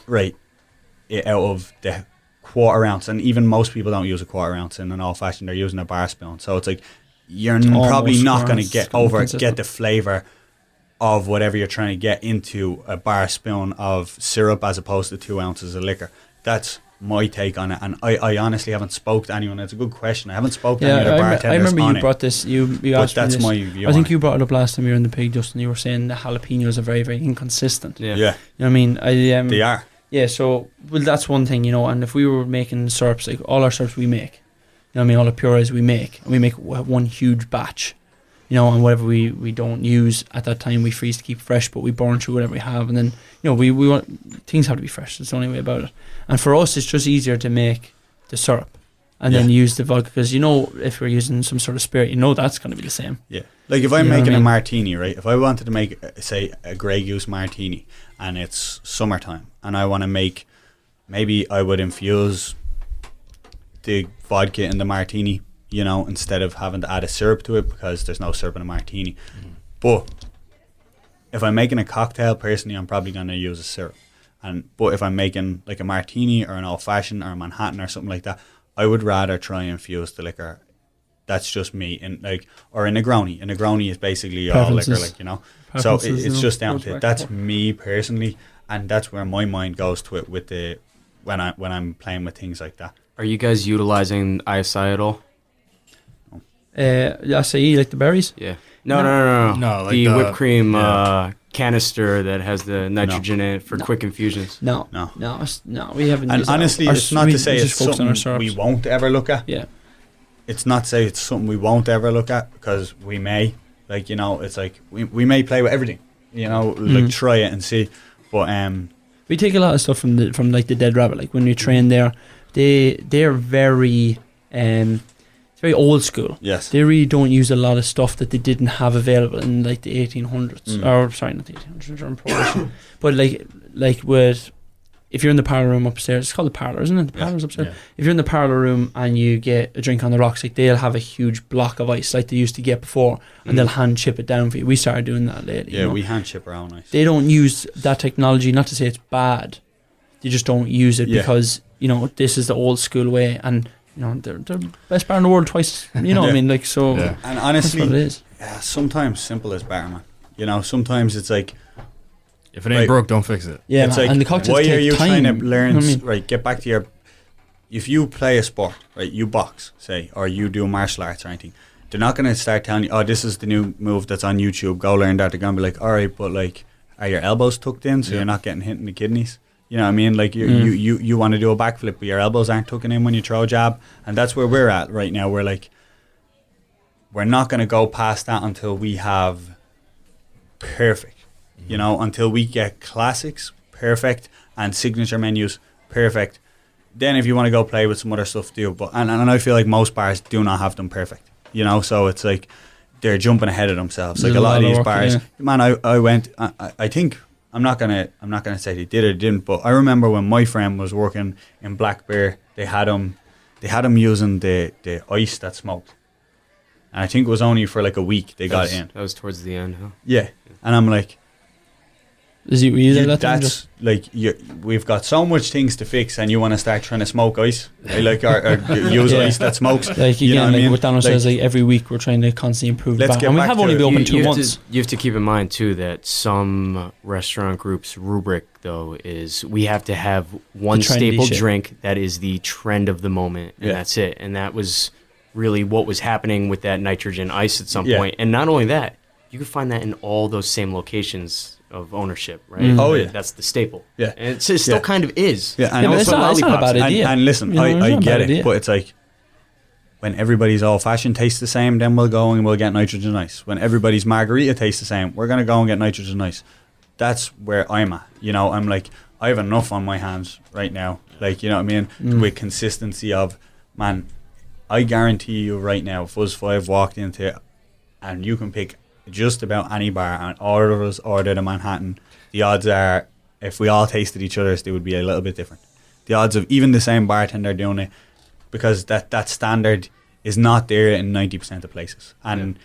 it out of the quarter ounce. And even most people don't use a quarter ounce in an old fashioned, they're using a bar spoon. So it's like, you're probably not going to get the flavor of whatever you're trying to get into a bar spoon of syrup as opposed to 2 ounces of liquor. That's my take on it, and I honestly haven't spoke to anyone. It's a good question. I haven't spoken to any other bartenders. I remember you brought this. You asked that's me this. My view. I think you brought it up last time you were in the pig, Justin. You were saying the jalapenos are very, very inconsistent. Yeah. You know what I mean? They are. Yeah, so well, that's one thing, you know. And if we were making syrups, like all our syrups we make, you know what I mean, all the purees we make, and we make one huge batch, you know, and whatever we don't use at that time, we freeze to keep fresh, but we burn through whatever we have, and then, you know, we want things have to be fresh. That's the only way about it. And for us, it's just easier to make the syrup and then use the vodka, because, you know, if we're using some sort of spirit, you know that's going to be the same. Yeah. Like if I'm making a martini, right? If I wanted to make, say, a Grey Goose martini, and it's summertime, and I want to make, maybe I would infuse the vodka in the martini, you know, instead of having to add a syrup to it, because there's no syrup in a martini. But if I'm making a cocktail, personally, I'm probably going to use a syrup. But if I'm making like a martini or an old fashioned or a Manhattan or something like that, I would rather try and infuse the liquor. That's just me. Or a Negroni. A Negroni is basically all liquor, like, you know. So it's just down to it. That's me personally, and that's where my mind goes to it with the when I'm playing with things like that. Are you guys utilizing ISI at all? Acai, like the berries? Yeah. No. No, like the whipped cream canister that has the nitrogen in it for quick infusions. No. We haven't. And honestly, it's not to say it's something we won't ever look at. Yeah. It's not to say it's something we won't ever look at, because we may. Like, you know, it's like we may play with everything. You know, like try it and see. But we take a lot of stuff from like the Dead Rabbit. Like when we train there, they're very it's very old school. Yes. They really don't use a lot of stuff that they didn't have available in like the 1800s. Or sorry, not the 1800s, or Prohibition. But like with, if you're in the parlour room upstairs, it's called the parlour, isn't it? The parlour's upstairs. Yeah. If you're in the parlour room and you get a drink on the rocks, like they'll have a huge block of ice like they used to get before, and they'll hand chip it down for you. We started doing that lately. Yeah, you know? we hand chip our own ice. They don't use that technology, not to say it's bad. They just don't use it because, you know, this is the old school way, and you know, they're best bar in the world twice. You know what I mean? Like, so. Yeah. And honestly, that's what it is. Sometimes simple is better, man. You know, sometimes it's like, if it ain't broke, don't fix it. Yeah, it's man. like, and the cocktails why take are you time. trying to learn? You know what I mean? Right, get back to your. If you play a sport, right, you box, say, or you do martial arts or anything, they're not going to start telling you, oh, this is the new move that's on YouTube, go learn that. They're going to be like, all right, but like, are your elbows tucked in so you're not getting hit in the kidneys? You know what I mean? Like, you want to do a backflip, but your elbows aren't tucking in when you throw a jab. And that's where we're at right now. We're like, we're not going to go past that until we have perfect. You know, until we get classics perfect and signature menus perfect. Then if you want to go play with some other stuff, do. But and I feel like most bars do not have them perfect. You know, so it's like they're jumping ahead of themselves. Like a lot of these bars, man. I went. I think I'm not gonna say they did or didn't, but I remember when my friend was working in Black Bear, they had him using the ice that smoked, and I think it was only for like a week they got it in. That was towards the end, huh? Yeah, and I'm like, were you there that time? That's like we've got so much things to fix, and you want to start trying to smoke ice, like or use ice that smokes. Like again, you know like what Dano says, like every week we're trying to constantly improve. Let's get and we back have to only it. been open 2 months. You have to keep in mind too that some restaurant groups' rubric though is we have to have one staple drink that is the trend of the moment, and that's it. And that was really what was happening with that nitrogen ice at some point. And not only that, you can find that in all those same locations of ownership, right? Oh yeah, that's the staple. Yeah, and it still kind of is. Yeah, and also it's not a bad idea. And listen, I get it, but it's like when everybody's old fashioned tastes the same, then we'll go and we'll get nitrogen ice. When everybody's margarita tastes the same, we're gonna go and get nitrogen ice. That's where I'm at. You know, I'm like, I have enough on my hands right now. Like, you know what I mean? With consistency of, man, I guarantee you right now, if us five walked into it and you can pick just about any bar and all of us ordered a Manhattan, the odds are, if we all tasted each other's, they would be a little bit different. The odds of even the same bartender doing it, because that standard is not there in 90% of places. And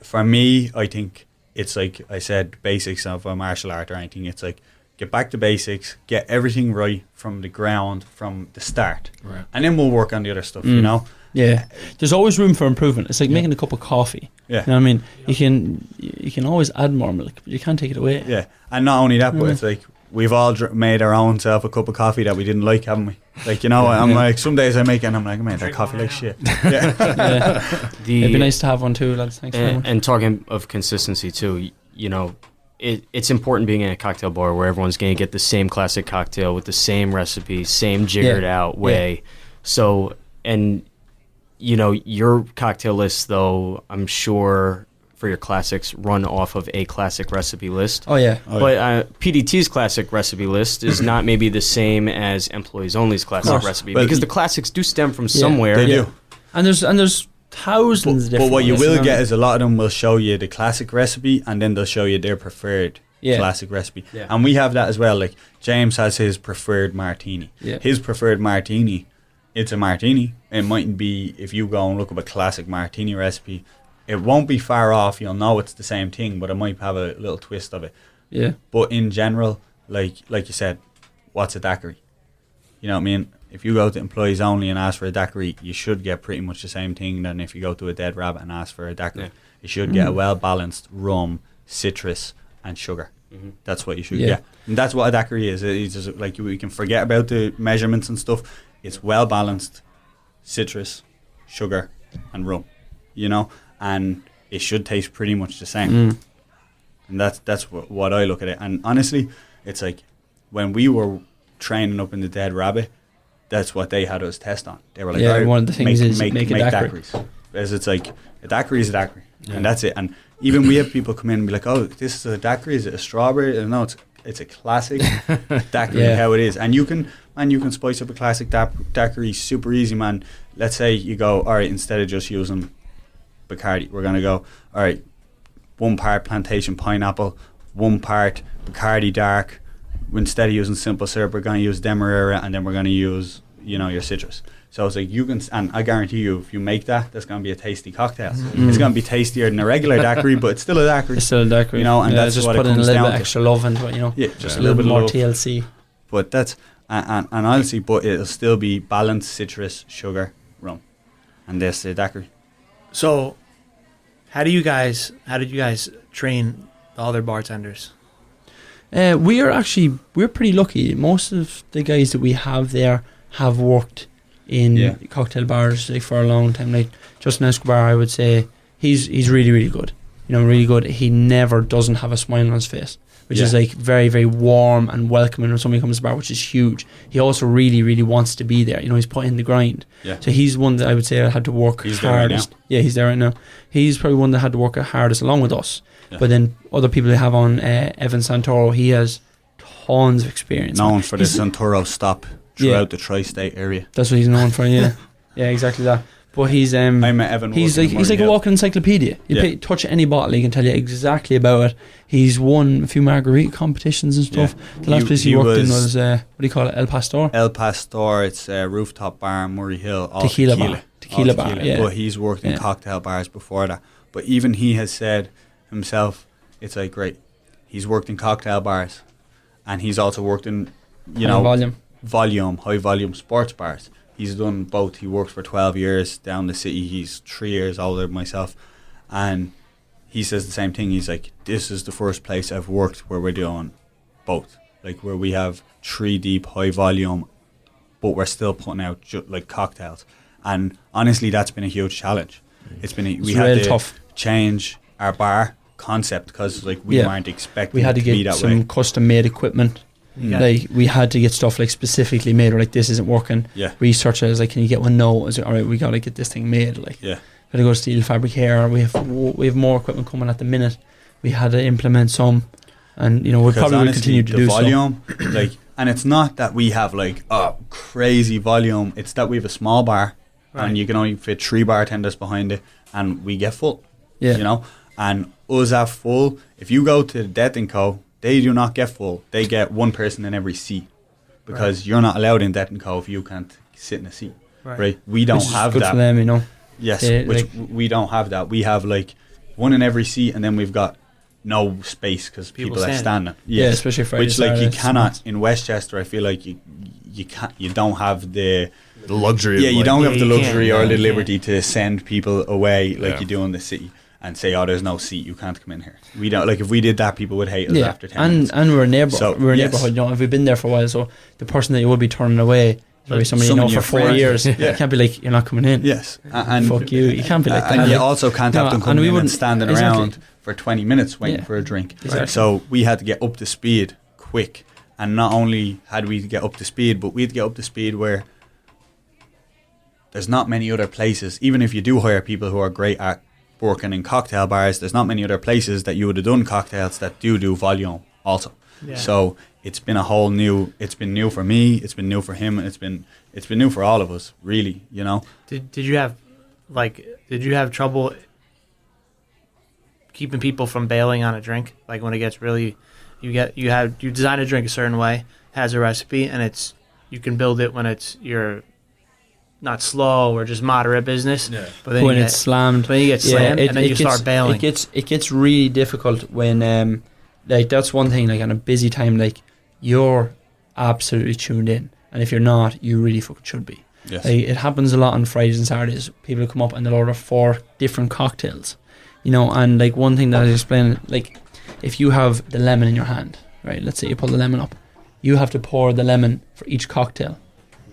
for me, I think it's like I said, basics of a martial art or anything. It's like, get back to basics, get everything right from the ground, from the start. Right. And then we'll work on the other stuff, you know? Yeah, there's always room for improvement. It's like making a cup of coffee. Yeah, you know what I mean. You can always add more milk, but you can't take it away. Yeah, and not only that, but it's like we've all made our own self a cup of coffee that we didn't like, haven't we? Like, you know, I'm like, some days I make it and I'm like, man, that coffee like shit. It'd be nice to have one too, lads. Thanks very much. And talking of consistency too, you know, it's important being in a cocktail bar where everyone's going to get the same classic cocktail with the same recipe, same jiggered out way. Yeah. So, and you know, your cocktail lists, though, I'm sure for your classics run off of a classic recipe list. Oh yeah. But PDT's classic recipe list is not maybe the same as Employees Only's classic recipe, because the classics do stem from somewhere. They do. And there's thousands of different But what you ones, will get is a lot of them will show you the classic recipe, and then they'll show you their preferred classic recipe. Yeah. And we have that as well. Like James has his preferred martini. Yeah. His preferred martini, it's a martini. It mightn't be, if you go and look up a classic martini recipe, it won't be far off. You'll know it's the same thing, but it might have a little twist of it. Yeah. But in general, like you said, what's a daiquiri? You know what I mean? If you go to Employees Only and ask for a daiquiri, you should get pretty much the same thing than if you go to a Dead Rabbit and ask for a daiquiri. Yeah. You should get a well-balanced rum, citrus, and sugar. Mm-hmm. That's what you should get. And that's what a daiquiri is. It's just like, we can forget about the measurements and stuff. It's well-balanced citrus, sugar, and rum, you know? And it should taste pretty much the same. And that's what I look at it. And honestly, it's like when we were training up in the Dead Rabbit, that's what they had us test on. They were like, one of the things is make a daiquiri. Because it's like, a daiquiri is a daiquiri. Yeah. And that's it. And even we have people come in and be like, oh, this is a daiquiri, is it a strawberry? And no, it's a classic daiquiri, how it is. And you can spice up a classic daiquiri super easy, man. Let's say you go, all right, instead of just using Bacardi, we're going to go, all right, 1 part plantation pineapple, 1 part Bacardi dark. Instead of using simple syrup, we're going to use Demerara, and then we're going to use, you know, your citrus. So it's like, you can, and I guarantee you, if you make that, that's going to be a tasty cocktail. It's going to be tastier than a regular daiquiri, but it's still a daiquiri. It's still a daiquiri. You know, and that's just what it put in a comes little down bit to. extra love into it, you know. Yeah, just a little bit more TLC. But that's, and honestly, but it'll still be balanced citrus, sugar, rum, and that's the daiquiri. So, how did you guys train the other bartenders? We're pretty lucky. Most of the guys that we have there have worked in cocktail bars like for a long time. Like Justin Escobar, I would say he's really, really good. You know, really good. He never doesn't have a smile on his face, which is like very, very warm and welcoming when somebody comes to the bar, which is huge. He also really, really wants to be there. You know, he's put in the grind. Yeah. So he's one that I would say had to work hardest. There right now. Yeah, he's there right now. He's probably one that had to work hardest along with us. Yeah. But then other people they have on, Evan Santoro, he has tons of experience. Known for the Santoro stop throughout the tri-state area. That's what he's known for, yeah. Yeah, exactly that. But he's I met Evan. He's like a walking encyclopedia. You touch any bottle, he can tell you exactly about it. He's won a few margarita competitions and stuff. Yeah. The last place he worked in was what do you call it? El Pastor. El Pastor. It's a rooftop bar in Murray Hill. Tequila bar. Yeah. But he's worked in cocktail bars before that. But even he has said himself, it's like, great. He's worked in cocktail bars, and he's also worked in high volume sports bars. He's done both. He worked for 12 years down the city. He's 3 years older than myself. And he says the same thing. He's like, this is the first place I've worked where we're doing both. Like, where we have 3 deep, high volume, but we're still putting out like cocktails. And honestly, that's been a huge challenge. We had to change our bar concept because like we weren't expecting it to be that way. We had to get some custom made equipment. Yeah. Like we had to get stuff like specifically made. Or like this isn't working. Yeah. Research. I was like, can you get one? No. I was like, all right, we gotta get this thing made. Like, gotta go to Steel Fabric here. We have more equipment coming at the minute. We had to implement some, and you know we probably will continue to do volume, so. Like, and it's not that we have like crazy volume. It's that we have a small bar, and you can only fit 3 bartenders behind it, and we get full. Yeah. You know, and us at full. If you go to the Death & Co., they do not get full. They get 1 person in every seat because you're not allowed in Death & Co. if you can't sit in a seat. Right? We don't have good that. For them, you know. Yes, we don't have that. We have like 1 in every seat, and then we've got no space because people are standing. Yes. Yeah, especially Friday. Which like you cannot in Westchester. I feel like you can't. You don't have the luxury. Yeah, you don't have the luxury or the liberty to send people away like you do in the city. And say, oh, there's no seat, you can't come in here. We don't, like, if we did that, people would hate us after 10 minutes. And we're a neighbourhood, you know, if we've been there for a while, so the person that you would be turning away, maybe somebody you know for 4 years, you can't be like, you're not coming in. Yes. And fuck you can't be like that. And you also can't have them coming in and standing around for 20 minutes waiting for a drink. Exactly. So we had to get up to speed quick. And not only had we to get up to speed, but we had to get up to speed where there's not many other places. Even if you do hire people who are great at working in cocktail bars, there's not many other places that you would have done cocktails that do volume also. Yeah. So it's been it's been new for me, it's been new for him, and it's been new for all of us, really, you know. Did you have trouble keeping people from bailing on a drink? Like when it gets really, you design a drink a certain way, has a recipe, and you can build it when you're not slow or just moderate business. Yeah. But then when it's slammed, when you get slammed, and then you start bailing. It gets really difficult when like that's one thing. Like on a busy time, like you're absolutely tuned in, and if you're not, you really fucking should be. Yes. Like, it happens a lot on Fridays and Saturdays. People come up and they'll order 4 different cocktails, you know. And like one thing that I explained, like if you have the lemon in your hand, right? Let's say you pull the lemon up, you have to pour the lemon for each cocktail,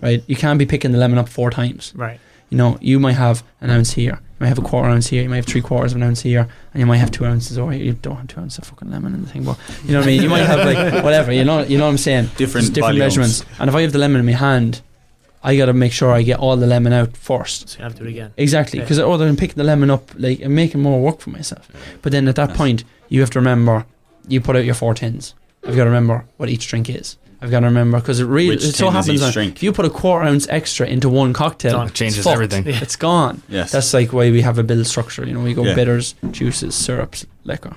right? You can't be picking the lemon up 4 times, right? You know, you might have an ounce here, you might have a quarter ounce here, you might have 3/4 of an ounce here, and you might have 2 ounces, or you don't have 2 ounces of fucking lemon in the thing, but you know what I mean? You might have like whatever, you know what I'm saying? Different measurements. And if I have the lemon in my hand, I got to make sure I get all the lemon out first. So you have to do it again. Exactly, because other than picking the lemon up, like I'm making more work for myself. But then at that point, you have to remember, you put out your 4 tins. I've got to remember what each drink is. I've got to remember, because it so happens that if you put a 1/4 ounce extra into one cocktail, it changes everything. Yeah. It's gone. Yes. That's like why we have a build structure. You know, we go bitters, juices, syrups, liquor.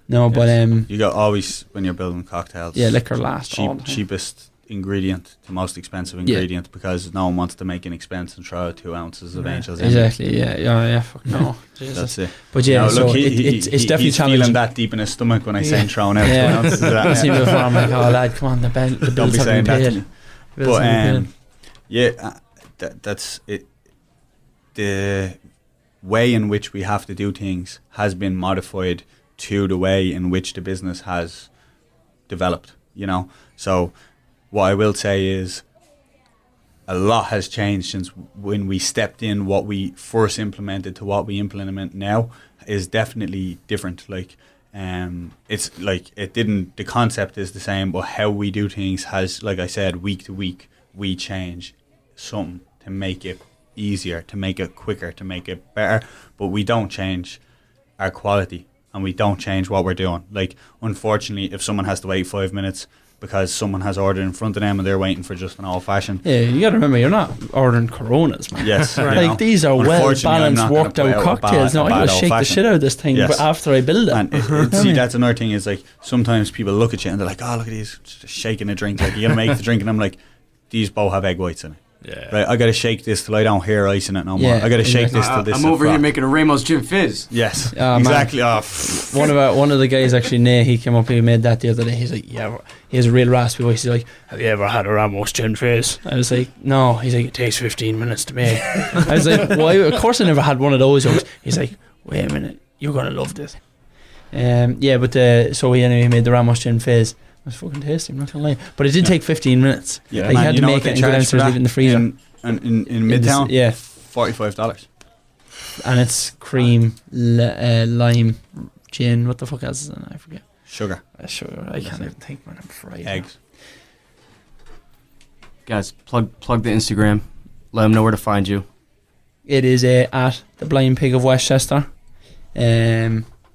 No, but you got always, when you're building cocktails, liquor last. Cheapest ingredient to most expensive ingredient, because no one wants to make an expense and throw out 2 ounces of Angel's. Exactly. Yeah. Fuck no. That's it. But yeah, so look, it's definitely he's challenging. Feeling that deep in his stomach when I say throwing out 2 ounces of that. I see before, I'm like, oh lad, come on, the bills don't be saying have that been paid. But that's it. The way in which we have to do things has been modified to the way in which the business has developed, you know. So what I will say is a lot has changed since when we stepped in. What we first implemented to what we implement now is definitely different. Like, it's like the concept is the same, but how we do things has, like I said, week to week, we change something to make it easier, to make it quicker, to make it better, but we don't change our quality and we don't change what we're doing. Like, unfortunately, if someone has to wait 5 minutes because someone has ordered in front of them and they're waiting for just an old fashioned. Yeah, you got to remember, you're not ordering Coronas, man. Yes, right. Like these are well balanced, worked out cocktails. No, I gotta shake the shit out of this thing, but after I build it. And see, that's another thing. Is like sometimes people look at you and they're like, "Oh, look at these, just shaking a drink. Like, you gotta make the drink," and I'm like, "These both have egg whites in it." Yeah. Right, I gotta shake this till I don't hear ice in it no more. I gotta shake this till this. I'm over here making a Ramos Gin Fizz. Yes, exactly. One of the guys, actually, Nate, he came up, he made that the other day. He's like, yeah, he has a real raspy voice. He's like, have you ever had a Ramos Gin Fizz? I was like, no. He's like, it takes 15 minutes to make. I was like, well, of course I never had one of those. He's like, wait a minute, you're gonna love this. So he made the Ramos Gin Fizz. It was fucking tasty, I'm not gonna lie. But it did take 15 minutes. Yeah, like, you had to make it and go downstairs, leave it in the freezer. In Midtown, $45. And it's cream, lime, gin. What the fuck else is in it? I forget. Sugar. Sugar. I can't even think when I'm fried. Eggs. Guys, plug the Instagram. Let them know where to find you. It is at the Blind Pig of Westchester.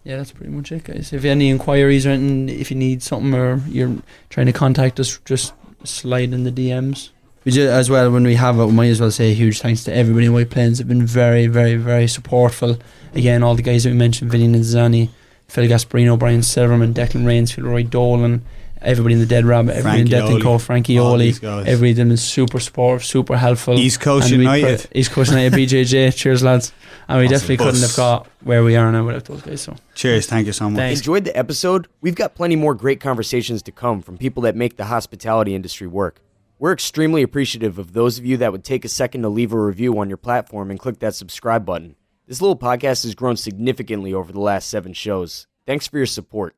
Yeah, that's pretty much it, guys. If you have any inquiries or anything, if you need something or you're trying to contact us, just slide in the DMs. We just, as well, when we have it, we might as well say a huge thanks to everybody in White Plains. They've been very, very, very supportful. Again, all the guys that we mentioned, Vinny Nizzani, Phil Gasparino, Brian Silverman, Declan Rainsfield, Roy Dolan, everybody in the Dead Rabbit, everybody in Death and Co, Frankie Oli, everybody of them is super supportive, super helpful. East Coast United. East Coast United, BJJ, cheers lads. And we definitely couldn't have got where we are now without those guys. So cheers, thank you so much. Thanks. Enjoyed the episode? We've got plenty more great conversations to come from people that make the hospitality industry work. We're extremely appreciative of those of you that would take a second to leave a review on your platform and click that subscribe button. This little podcast has grown significantly over the last 7 shows. Thanks for your support.